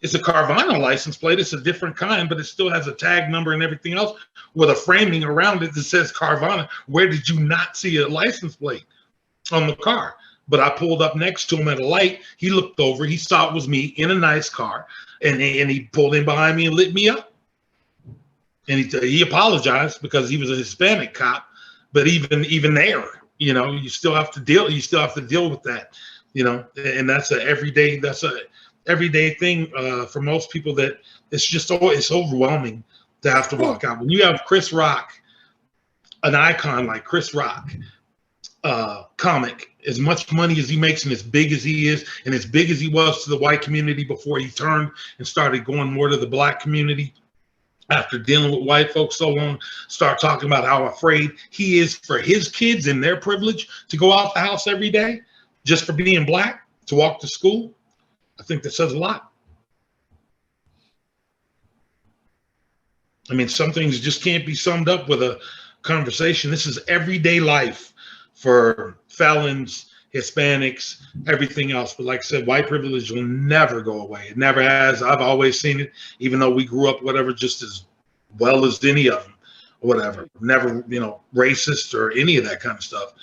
It's a Carvana license plate. It's a different kind, but it still has a tag number and everything else with a framing around it that says Carvana. Where did you not see a license plate on the car? But I pulled up next to him at a light. He looked over. He saw it was me in a nice car, and he pulled in behind me and lit me up. And he apologized because he was a Hispanic cop. But even there, you still have to deal. You still have to deal with that, and that's a everyday thing for most people. That it's overwhelming to have to walk out. When you have Chris Rock, an icon like Chris Rock, comic, as much money as he makes and as big as he is and as big as he was to the white community before he turned and started going more to the black community after dealing with white folks so long, start talking about how afraid he is for his kids and their privilege to go out the house every day just for being black, to walk to school. I think that says a lot. I mean, some things just can't be summed up with a conversation. This is everyday life for felons, Hispanics, everything else. But like I said, white privilege will never go away. It never has. I've always seen it, even though we grew up, whatever, just as well as any of them, or whatever. Never, racist or any of that kind of stuff.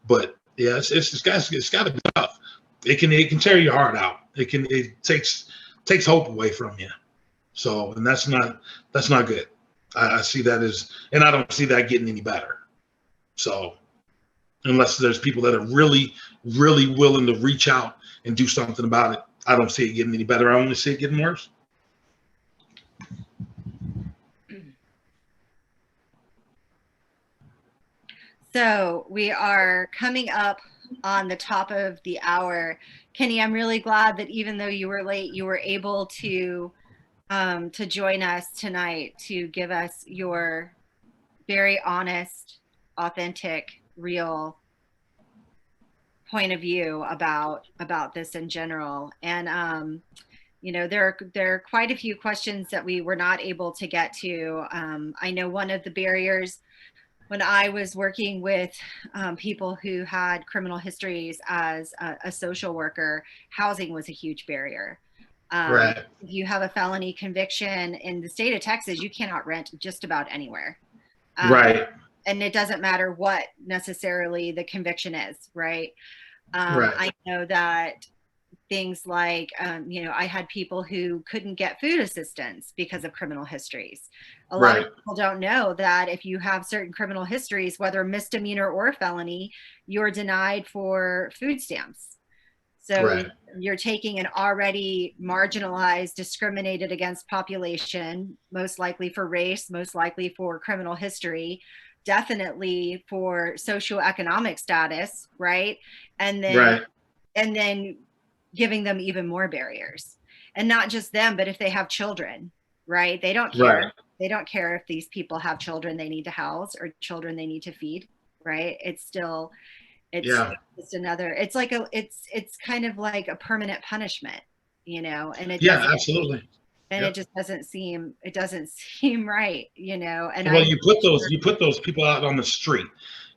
But yeah, it's got to be tough. It can tear your heart out. It takes hope away from you. So, and that's not good. I see that and I don't see that getting any better. So, unless there's people that are really, really willing to reach out and do something about it, I don't see it getting any better. I only see it getting worse. So we are coming up on the top of the hour. Kenny, I'm really glad that even though you were late, you were able to join us tonight to give us your very honest, authentic, real point of view about this in general. And You know, there are quite a few questions that we were not able to get to. I know one of the barriers when I was working with people who had criminal histories as a social worker, housing was a huge barrier. Right. If you have a felony conviction in the state of Texas, you cannot rent just about anywhere. Right. And it doesn't matter what necessarily the conviction is, right? Right. I know that things like, you know, I had people who couldn't get food assistance because of criminal histories. A lot Right. of people don't know that if you have certain criminal histories, whether misdemeanor or felony, you're denied for food stamps. So Right. you're taking an already marginalized, discriminated against population, most likely for race, most likely for criminal history, definitely for socioeconomic status, right? And then Right. and then giving them even more barriers. And not just them, but if they have children, right? They don't care. Right. They don't care if these people have children they need to house or children they need to feed, right? It's still, it's Yeah. just another, it's like it's kind of like a permanent punishment, you know, and it Yeah, doesn't, absolutely. and Yep. it just doesn't seem right, you know. And Well, I'm you put those people out on the street.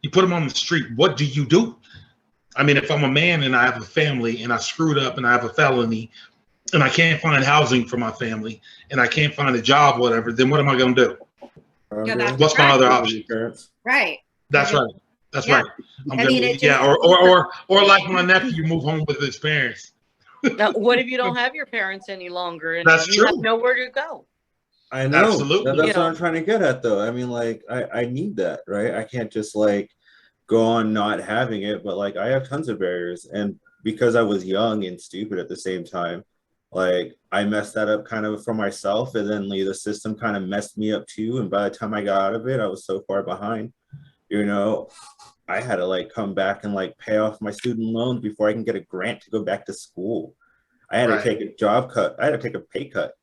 You put them on the street. What do you do? I mean, if I'm a man and I have a family and I screwed up and I have a felony and I can't find housing for my family and I can't find a job, whatever, then what am I going to do? go back to What's my crime. other option? Right. That's right. That's Yeah. right. I'm I gonna, mean, it yeah, just, or like my nephew, move home with his parents. Now, what if you don't have your parents any longer and That's you have true. nowhere to go? I know. Absolutely. That's You what know. I'm trying to get at, though. I mean, like, I need that, right? I can't just like go on not having it, but like I have tons of barriers, and because I was young and stupid at the same time, like I messed that up kind of for myself, and then the system kind of messed me up too. And by the time I got out of it, I was so far behind. You know, I had to like come back and like pay off my student loans before I can get a grant to go back to school. I had to Right. take a job cut. I had to take a pay cut.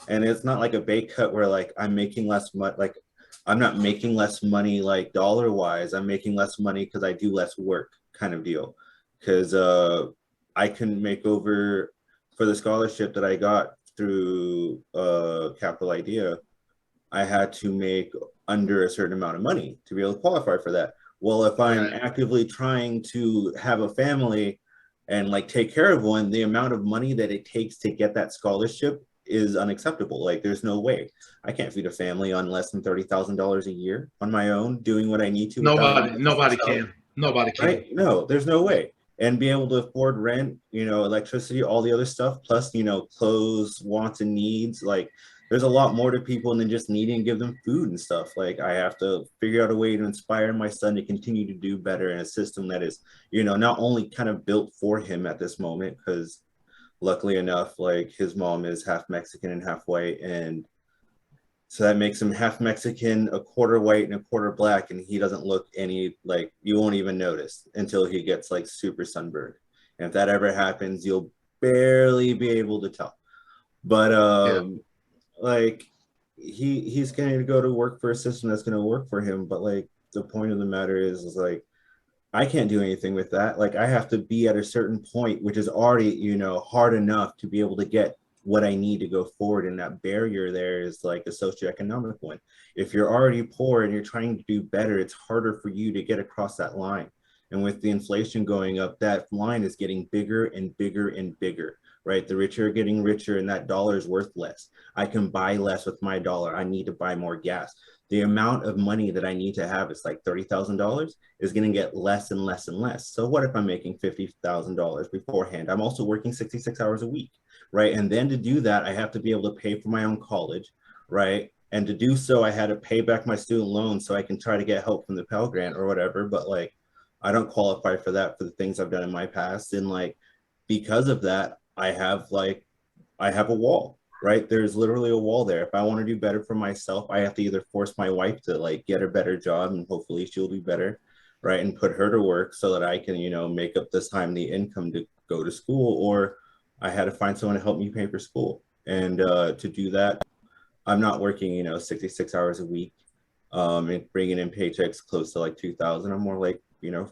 And it's not like a pay cut where like I'm making less money. Like I'm not making less money like dollar wise. I'm making less money because I do less work kind of deal. Because I can make over for the scholarship that I got through Capital Idea. I had to make under a certain amount of money to be able to qualify for that. Well, if I'm Right. actively trying to have a family and like take care of one, the amount of money that it takes to get that scholarship is unacceptable. Like there's no way. I can't feed a family on less than $30,000 a year on my own, doing what I need to without Nobody can. Nobody can. right? No, there's no way. And be able to afford rent, you know, electricity, all the other stuff, plus, you know, clothes, wants, and needs. Like, there's a lot more to people than just needing to give them food and stuff. Like, I have to figure out a way to inspire my son to continue to do better in a system that is, you know, not only kind of built for him at this moment, because luckily enough, like, his mom is half Mexican and half white. And so that makes him half Mexican, a quarter white, and a quarter black, and he doesn't look any like you won't even notice until he gets like super sunburned. And if that ever happens, you'll barely be able to tell. But like he's going to go to work for a system that's going to work for him. But like the point of the matter is like I can't do anything with that. Like I have to be at a certain point, which is already, you know, hard enough to be able to get what I need to go forward. And that barrier there is like a socioeconomic one. If you're already poor and you're trying to do better, it's harder for you to get across that line. And with the inflation going up, that line is getting bigger and bigger and bigger, right? The richer are getting richer and that dollar is worth less. I can buy less with my dollar. I need to buy more gas. The amount of money that I need to have is like $30,000 is going to get less and less and less. So what if I'm making $50,000 beforehand? I'm also working 66 hours a week, right? And then to do that, I have to be able to pay for my own college, right? And to do so, I had to pay back my student loan so I can try to get help from the Pell Grant or whatever. But like, I don't qualify for that for the things I've done in my past. And like, because of that, I have a wall, right? There's literally a wall there. If I want to do better for myself, I have to either force my wife to like get a better job and hopefully she'll do better, right? And put her to work so that I can, you know, make up this time the income to go to school, or I had to find someone to help me pay for school. And to do that, I'm not working, you know, 66 hours a week and bringing in paychecks close to like 2,000. I'm more like, you know,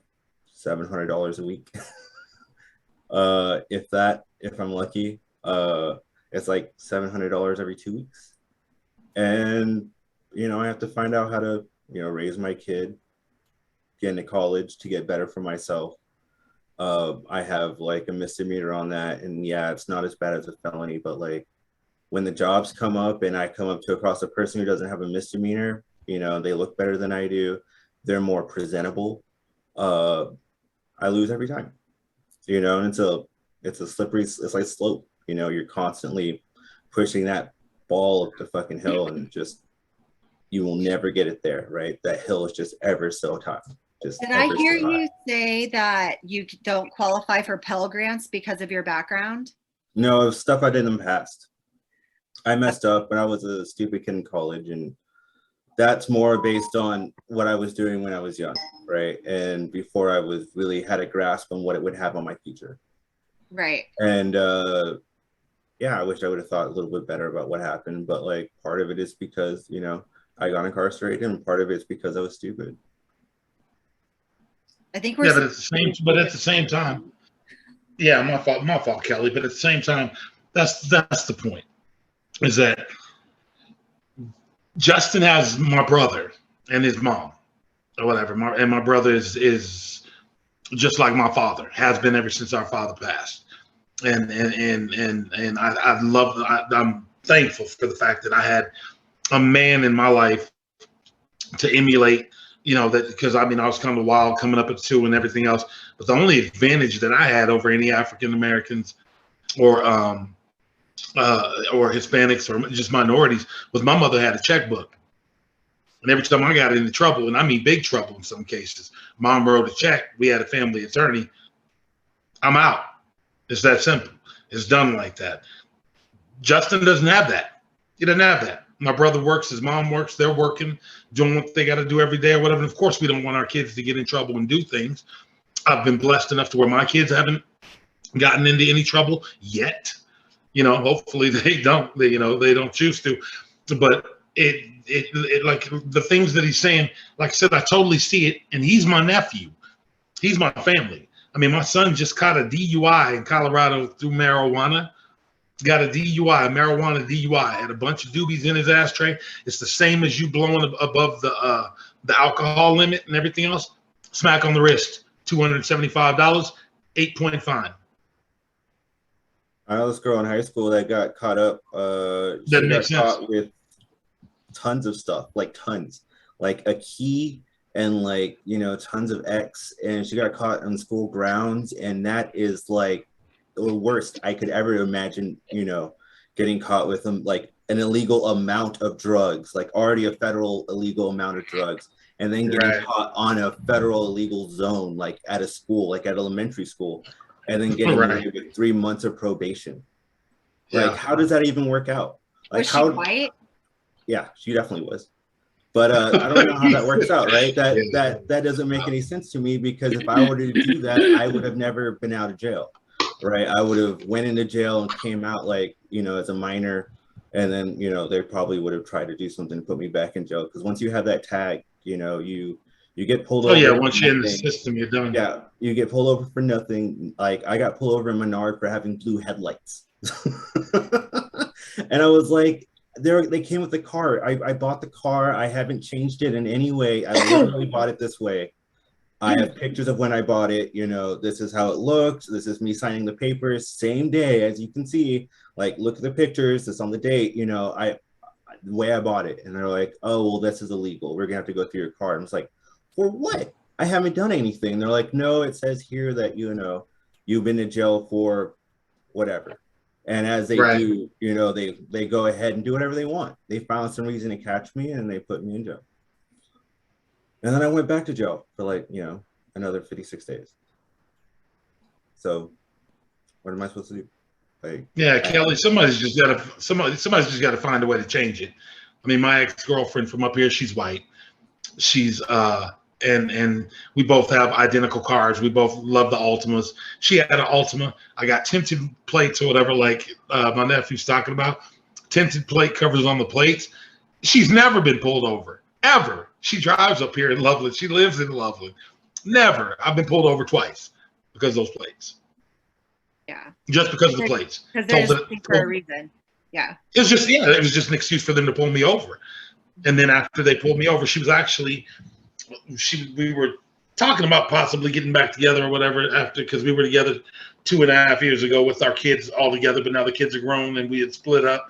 $700 a week. If I'm lucky. it's like $700 every 2 weeks. And, I have to find out how to, raise my kid, get into college to get better for myself. I have like a misdemeanor on that. And yeah, it's not as bad as a felony, but like when the jobs come up and I come up to across a person who doesn't have a misdemeanor, they look better than I do. They're more presentable. I lose every time, and it's a slippery, it's like slope, you're constantly pushing that ball up the fucking hill and just, you will never get it there, right? That hill is just ever so high. Did I hear you say that you don't qualify for Pell Grants because of your background? No, stuff I did in the past. I messed up when I was a stupid kid in college, and that's more based on what I was doing when I was young, right? And before I was really had a grasp on what it would have on my future. Right. And yeah, I wish I would have thought a little bit better about what happened, but like part of it is because, I got incarcerated, and part of it's because I was stupid. I think we're. Yeah, but at the same time, yeah, my fault, Kelly. But at the same time, that's the point, is that Justin has my brother and his mom, or whatever, and my brother is just like my father, has been ever since our father passed, and I'm thankful for the fact that I had a man in my life to emulate. That, because I was kind of wild coming up at 2 and everything else. But the only advantage that I had over any African Americans or Hispanics or just minorities was my mother had a checkbook. And every time I got into trouble, and I mean big trouble in some cases, mom wrote a check. We had a family attorney. I'm out. It's that simple. It's done like that. Justin doesn't have that. He doesn't have that. My brother works, his mom works, they're working, doing what they got to do every day or whatever. And of course, we don't want our kids to get in trouble and do things. I've been blessed enough to where my kids haven't gotten into any trouble yet. Hopefully they don't. They don't choose to. But it like the things that he's saying, like I said, I totally see it. And he's my nephew. He's my family. My son just caught a DUI in Colorado through marijuana. Got a DUI, marijuana DUI, had a bunch of doobies in his ashtray. It's the same as you blowing above the alcohol limit and everything else. Smack on the wrist, $275, 8-point fine. I know this girl in high school that got caught up. She got caught with tons of stuff, like tons, like a key and like tons of X, and she got caught on school grounds, and that is like the worst I could ever imagine, getting caught with them, like an illegal amount of drugs, like already a federal illegal amount of drugs, and then getting caught on a federal illegal zone, like at a school, like at elementary school, and then getting away with 3 months of probation. Like, how does that even work out? Like, was she white? Yeah, she definitely was. But I don't know how that works out, right? That doesn't make any sense to me, because if I were to do that, I would have never been out of jail. Right, I would have went into jail and came out like as a minor, and then they probably would have tried to do something to put me back in jail, because once you have that tag, you get pulled over. Oh yeah, once you're in the system, you're done. Yeah, you get pulled over for nothing. Like I got pulled over in Menard for having blue headlights, and I was like, they came with the car. I bought the car. I haven't changed it in any way. I literally bought it this way. I have pictures of when I bought it. This is how it looks. This is me signing the papers, same day, as you can see. Like, look at the pictures. This on the date. The way I bought it. And they're like, oh, well, this is illegal. We're gonna have to go through your car. And it's like, for what? I haven't done anything. They're like, no, it says here that you've been to jail for whatever. And as they do, they go ahead and do whatever they want. They found some reason to catch me, and they put me in jail. And then I went back to jail for like, another 56 days. So what am I supposed to do? Like, yeah, Kelly, somebody's just got to find a way to change it. My ex-girlfriend from up here, she's white. She's and we both have identical cars. We both love the Altimas. She had an Altima. I got tinted plates or whatever, like my nephew's talking about. Tinted plate covers on the plates. She's never been pulled over, ever. She drives up here in Loveland. She lives in Loveland. Never. I've been pulled over twice because of those plates. Yeah. Just because of the plates. Because they're just for a reason. Yeah. It was just, yeah, it was just an excuse for them to pull me over. And then after they pulled me over, we were talking about possibly getting back together or whatever after, because we were together 2.5 years ago with our kids all together, but now the kids are grown and we had split up.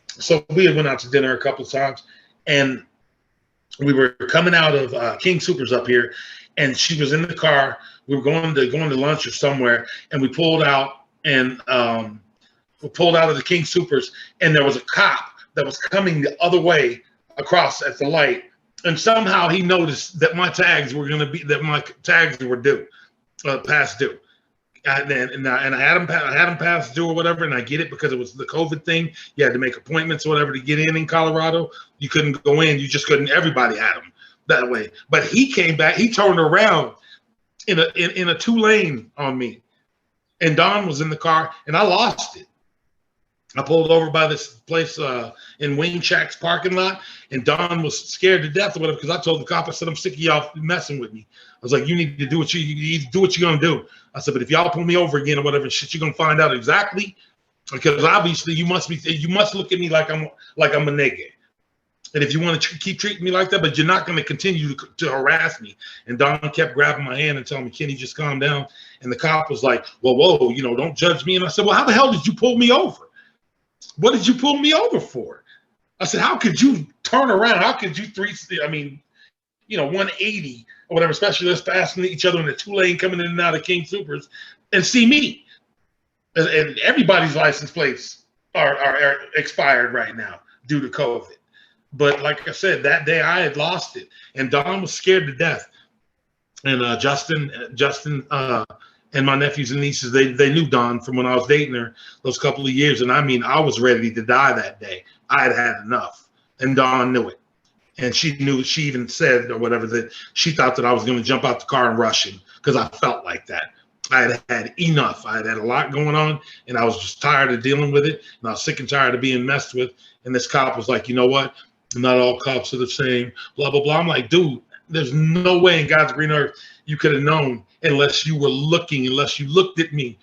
So we had went out to dinner a couple of times, and we were coming out of King Soopers up here, and she was in the car. We were going to lunch or somewhere, and we pulled out of the King Soopers, and there was a cop that was coming the other way across at the light, and somehow he noticed that my tags were due, past due. And I had them past due or whatever, and I get it because it was the COVID thing. You had to make appointments or whatever to get in Colorado. You couldn't go in. You just couldn't. Everybody had them that way. But he came back. He turned around in a 2-lane on me, and Don was in the car, and I lost it. I pulled over by this place in Wing Shack's parking lot, and Don was scared to death or whatever, because I told the cop, I said, I'm sick of y'all messing with me. I was like, you need to do what you do what you're gonna do. I said, but if y'all pull me over again or whatever shit, you're gonna find out exactly, because obviously you must look at me like I'm a nigga. And if you want to keep treating me like that, but you're not going to continue to harass me. And Don kept grabbing my hand and telling me, Kenny, just calm down. And the cop was like, well, whoa, don't judge me. And I said, well, how the hell did you pull me over? What did you pull me over for? I said, how could you turn around? How could you 180 or whatever, especially us passing each other in a 2-lane coming in and out of King Soopers and see me? And everybody's license plates are expired right now due to COVID. But like I said, that day I had lost it, and Don was scared to death. And Justin, and my nephews and nieces, they knew Don from when I was dating her those couple of years. And I mean, I was ready to die that day. I had had enough, and Don knew it. And she knew, she even said or whatever that she thought that I was going to jump out the car and rush him, because I felt like that. I had had enough. I had had a lot going on, and I was just tired of dealing with it. And I was sick and tired of being messed with. And this cop was like, you know what? Not all cops are the same, blah, blah, blah. I'm like, dude, there's no way in God's green earth you could have known unless you looked at me,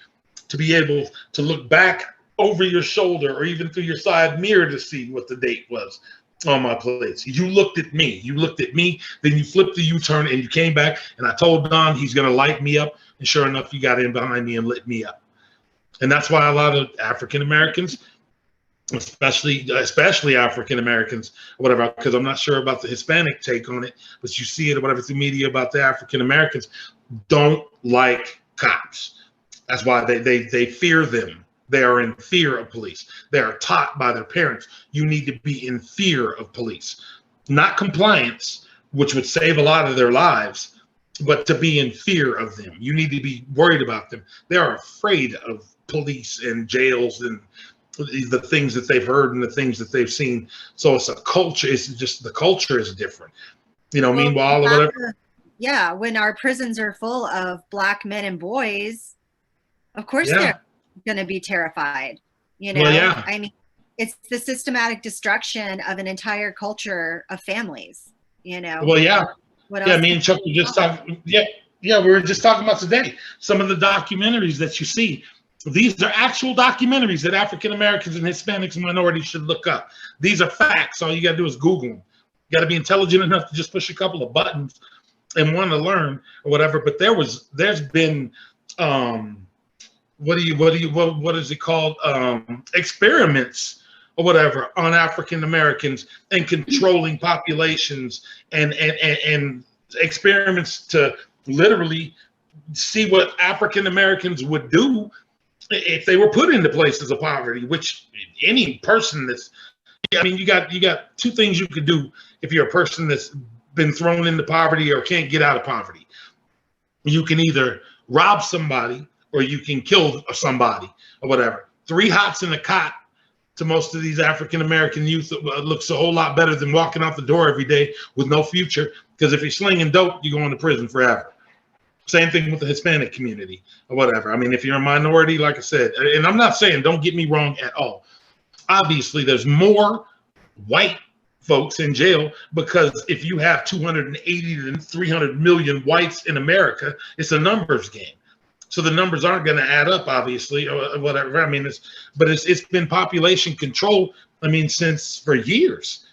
to be able to look back over your shoulder or even through your side mirror to see what the date was on my plates. You looked at me, then you flipped the U-turn and you came back, and I told Don he's going to light me up. And sure enough, you got in behind me and lit me up. And that's why a lot of African Americans, especially African Americans, or whatever, because I'm not sure about the Hispanic take on it, but you see it or whatever through media about the African Americans, don't like cops. That's why they fear them. They are in fear of police. They are taught by their parents, you need to be in fear of police, not compliance, which would save a lot of their lives, but to be in fear of them. You need to be worried about them. They are afraid of police and jails and the things that they've heard and the things that they've seen. So it's a culture. It's just the culture is different. Meanwhile, whatever. Yeah, when our prisons are full of Black men and boys, of course they're going to be terrified. Well, yeah. I mean, it's the systematic destruction of an entire culture of families. Well, yeah. What yeah, else me and Chuck were just talking. Yeah, we were just talking about today. Some of the documentaries that you see. These are actual documentaries that African Americans and Hispanics and minorities should look up. These are facts. All you got to do is Google them. You got to be intelligent enough to just push a couple of buttons and want to learn or whatever. But there's been what is it called? Experiments or whatever on African Americans and controlling populations and experiments to literally see what African Americans would do if they were put into places of poverty, which any person you got two things you could do if you're a person that's been thrown into poverty or can't get out of poverty. You can either rob somebody or you can kill somebody or whatever. 3 hots in a cot to most of these African American youth looks a whole lot better than walking out the door every day with no future, because if you're slinging dope, you're going to prison forever. Same thing with the Hispanic community or whatever. I mean, if you're a minority, like I said, and I'm not saying, don't get me wrong at all. Obviously, there's more white folks in jail, because if you have 280 to 300 million whites in America, it's a numbers game. So the numbers aren't going to add up, obviously, or whatever. I mean, it's been population control. I mean, for years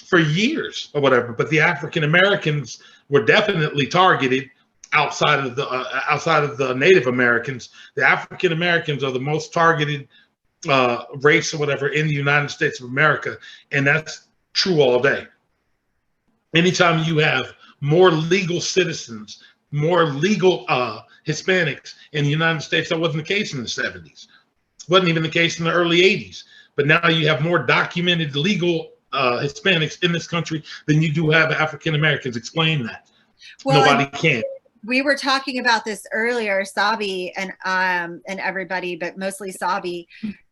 or whatever. But the African Americans were definitely targeted outside of the Native Americans. The African Americans are the most targeted race or whatever in the United States of America, and that's true all day. Anytime you have more legal citizens, more legal Hispanics in the United States, that wasn't the case in the 70s. Wasn't even the case in the early 80s. But now you have more documented legal Hispanics in this country than you do have African Americans. Explain that. Well, nobody can. We were talking about this earlier, Sabi and everybody, but mostly Sabi.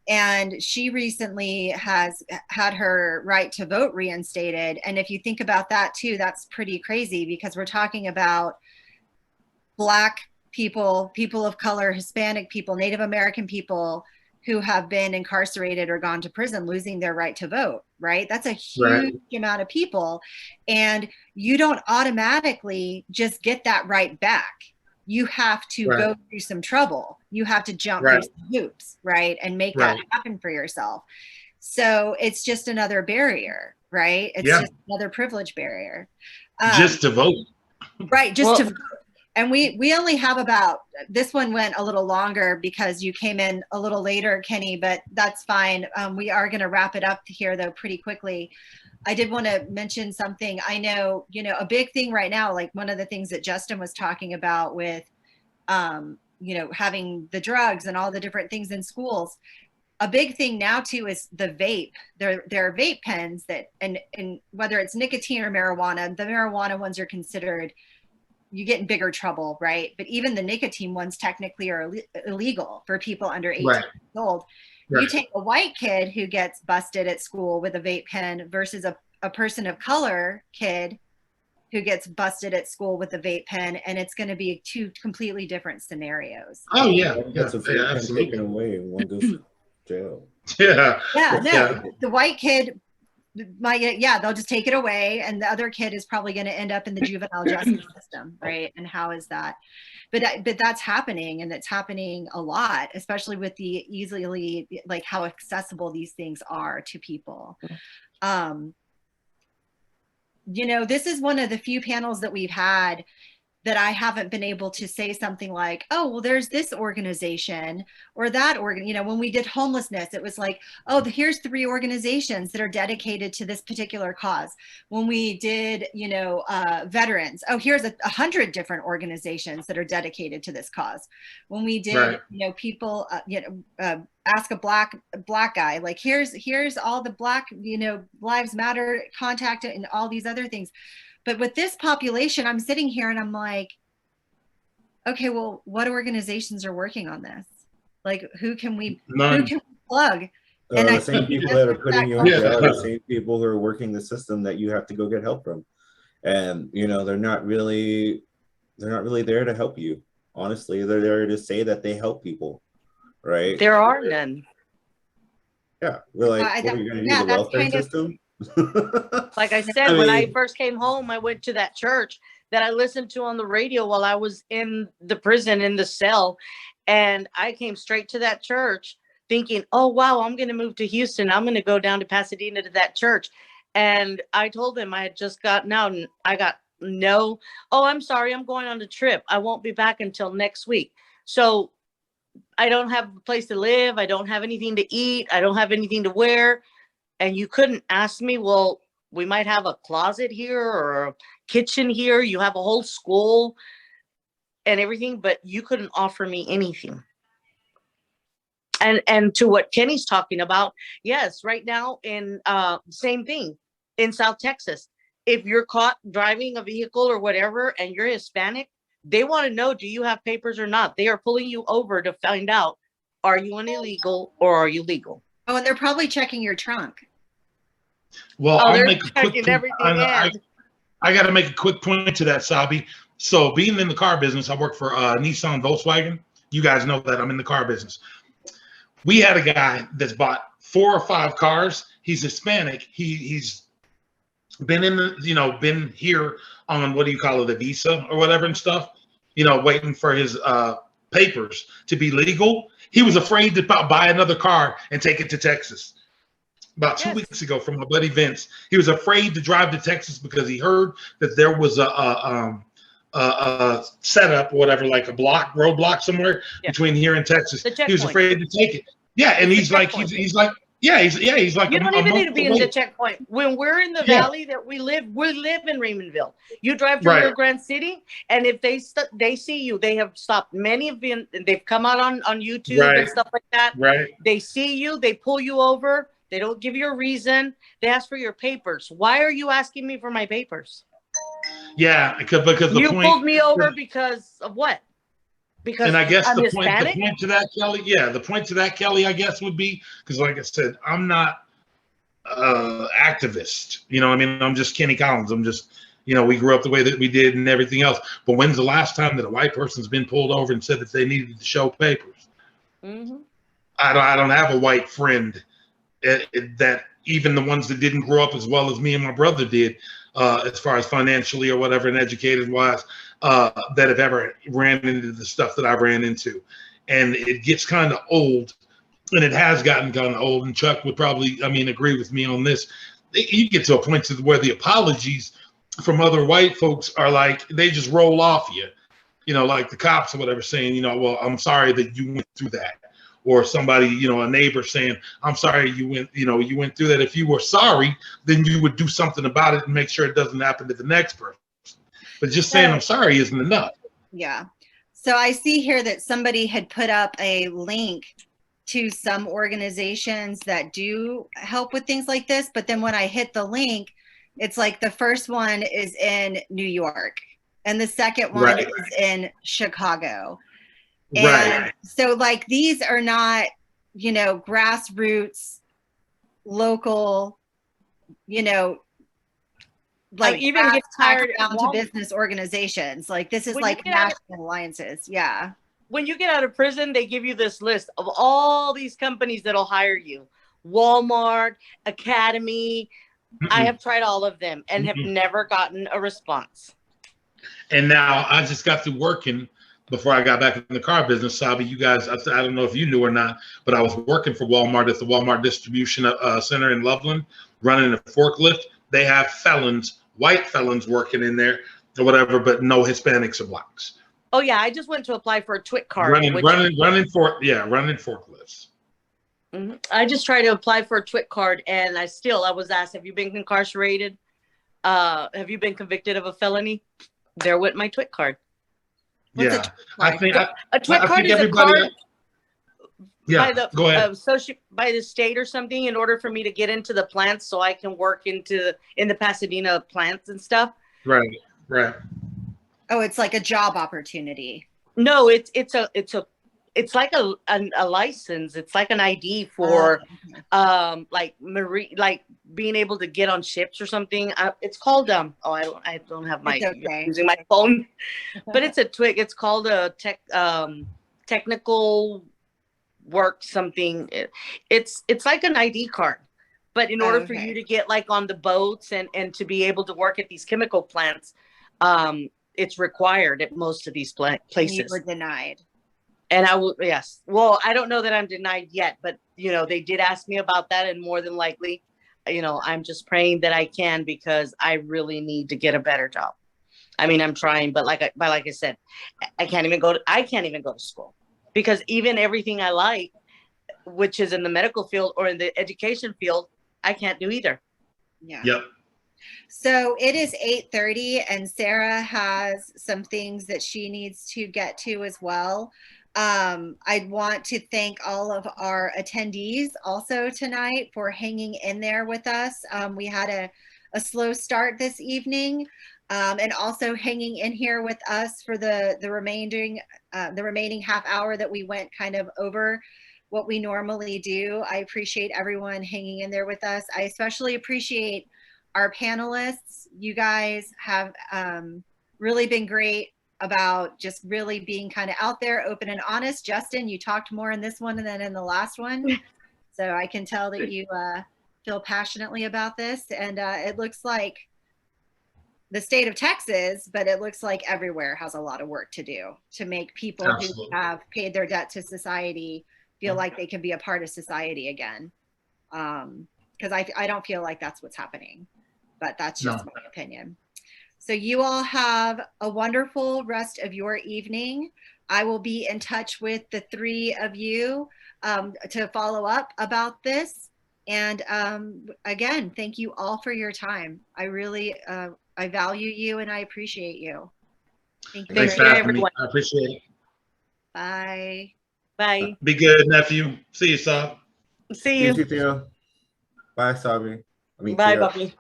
And she recently has had her right to vote reinstated. And if you think about that too, that's pretty crazy, because we're talking about Black people, people of color, Hispanic people, Native American people who have been incarcerated or gone to prison, losing their right to vote, right? That's a huge amount of people. And you don't automatically just get that right back. You have to go through some trouble. You have to jump through some hoops, right? And make that happen for yourself. So it's just another barrier, right? It's just another privilege barrier. Just to vote. Right, just to vote. And we only have about, this one went a little longer because you came in a little later, Kenny, but that's fine. We are going to wrap it up here, though, pretty quickly. I did want to mention something. I know, a big thing right now, like one of the things that Justin was talking about with, having the drugs and all the different things in schools. A big thing now, too, is the vape. There are vape pens that, and whether it's nicotine or marijuana, the marijuana ones are considered, you get in bigger trouble, right? But even the nicotine ones technically are illegal for people under 18 years old. You take a white kid who gets busted at school with a vape pen versus a person of color kid who gets busted at school with a vape pen, and it's going to be two completely different scenarios. Oh yeah, that's a vape pen taken away and one goes to jail. The white kid they'll just take it away, and the other kid is probably going to end up in the juvenile justice system, right? And how is that? But that's happening, and it's happening a lot, especially with the easily, like how accessible these things are to people. This is one of the few panels that we've had that I haven't been able to say something like, oh, well, there's this organization or that organ. When we did homelessness, it was like, oh, here's 3 organizations that are dedicated to this particular cause. When we did, veterans, oh, here's 100 different organizations that are dedicated to this cause. When we did, people, ask a black guy, like here's all the Black, Lives Matter contact and all these other things. But with this population, I'm sitting here and I'm like, okay, well, what organizations are working on this? Like, who can we plug? And the same people that are putting you on jail are the same people who are working the system that you have to go get help from. And, they're not really there to help you. Honestly, they're there to say that they help people, right? There are none. Yeah, we're like, what are you going to do, the welfare system? Like I said, when I first came home, I went to that church that I listened to on the radio while I was in the prison in the cell. And I came straight to that church thinking, oh, wow, I'm going to move to Houston. I'm going to go down to Pasadena to that church. And I told them I had just gotten out, and I got no, oh, I'm sorry, I'm going on a trip. I won't be back until next week. So I don't have a place to live. I don't have anything to eat. I don't have anything to wear. And you couldn't ask me, well, we might have a closet here or a kitchen here. You have a whole school and everything, but you couldn't offer me anything. And to what Kenny's talking about, yes, right now in same thing in South Texas, if you're caught driving a vehicle or whatever, and you're Hispanic, they want to know, do you have papers or not? They are pulling you over to find out, are you an illegal or are you legal? Oh, and they're probably checking your trunk. Well, I'll make a quick I got to make a quick point to that, Sabi. So being in the car business, I work for Nissan Volkswagen. You guys know that I'm in the car business. We had a guy that's bought 4 or 5 cars. He's Hispanic. He's been in the, been here on, what do you call it, a visa or whatever and stuff, waiting for his papers to be legal, he was afraid to buy another car and take it to Texas. About 2 weeks ago, from my buddy Vince, he was afraid to drive to Texas because he heard that there was a setup or whatever, like a roadblock somewhere between here and Texas. He was afraid to take it. Yeah, and he's like, he's like, he's like, you don't even need to be in the checkpoint. When we're in the valley that we live in Raymondville. You drive to Rio Grande City, and if they see you, they have stopped many of them. They've come out on YouTube and stuff like that. Right. They see you, they pull you over. They don't give you a reason. They ask for your papers. Why are you asking me for my papers? Yeah, because you pulled me over because of what? Because and I guess I'm the Hispanic? point to that, Kelly, the point to that, Kelly, I guess would be, because like I said, I'm not activist. You know what I mean? I'm just Kenny Collins. I'm just, we grew up the way that we did and everything else. But when's the last time that a white person's been pulled over and said that they needed to show papers? Mm-hmm. I don't have a white friend that even the ones that didn't grow up as well as me and my brother did, as far as financially or whatever and educated wise, that have ever ran into the stuff that I ran into. And it gets kind of old, and it has gotten kind of old. And Chuck would probably, agree with me on this. You get to a point to where the apologies from other white folks are like, they just roll off you, like the cops or whatever saying, well, I'm sorry that you went through that. Or somebody, a neighbor saying, I'm sorry you went through that. If you were sorry, then you would do something about it and make sure it doesn't happen to the next person. But just saying I'm sorry isn't enough. Yeah. So I see here that somebody had put up a link to some organizations that do help with things like this. But then when I hit the link, it's like the first one is in New York and the second one is in Chicago. And so like these are not, grassroots, local, like even get tired down to business organizations. Like this is like national alliances. Yeah. When you get out of prison, they give you this list of all these companies that'll hire you. Walmart, Academy. I have tried all of them and have never gotten a response. And now I just got through working. Before I got back in the car business, Sabi, you guys, I don't know if you knew or not, but I was working for Walmart at the Walmart Distribution Center in Loveland, running a forklift. They have felons, white felons working in there or whatever, but no Hispanics or blacks. Oh yeah, I just went to apply for a TWIC card. Running forklifts. Mm-hmm. I just tried to apply for a TWIC card, and I was asked, "Have you been incarcerated? Have you been convicted of a felony?" There went my TWIC card. What's I think a TWIC card is a card by the by the state or something in order for me to get into the plants, so I can work in the Pasadena plants and stuff. Right. Oh, it's like a job opportunity. No, it's like a license. It's like an ID for like being able to get on ships or something. It's called I don't have my using my phone, but it's a TWIC. It's called a technical work something. It's like an ID card, but in order for you to get like on the boats and to be able to work at these chemical plants, it's required at most of these places. You were denied. And yes. Well, I don't know that I'm denied yet, but they did ask me about that, and more than likely, I'm just praying that I can, because I really need to get a better job. I'm trying, but like I said, I can't even go to school, because even everything I like, which is in the medical field or in the education field, I can't do either. Yeah. Yep. So it is 8:30 and Sarah has some things that she needs to get to as well. I want to thank all of our attendees also tonight for hanging in there with us. We had a slow start this evening, and also hanging in here with us for the remaining half hour that we went kind of over what we normally do. I appreciate everyone hanging in there with us. I especially appreciate our panelists. You guys have really been great about just really being kind of out there, open and honest. Justin, you talked more in this one than in the last one. So I can tell that you feel passionately about this. And it looks like the state of Texas, but it looks like everywhere has a lot of work to do to make people Absolutely. who have paid their debt to society feel like they can be a part of society again. Because I don't feel like that's what's happening, but that's just No. my opinion. So you all have a wonderful rest of your evening. I will be in touch with the three of you to follow up about this. And again, thank you all for your time. I really, I value you and I appreciate you. Thank you. Thanks Thank for you, having me. everyone. I appreciate it. Bye. Bye. Be good, nephew. See you, Saab. See You you. too, Theo. Bye, Sabi. I mean, Bye, Theo. Bobby.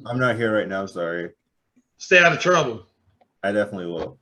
I'm not here right now. Sorry. Stay out of trouble. I definitely will.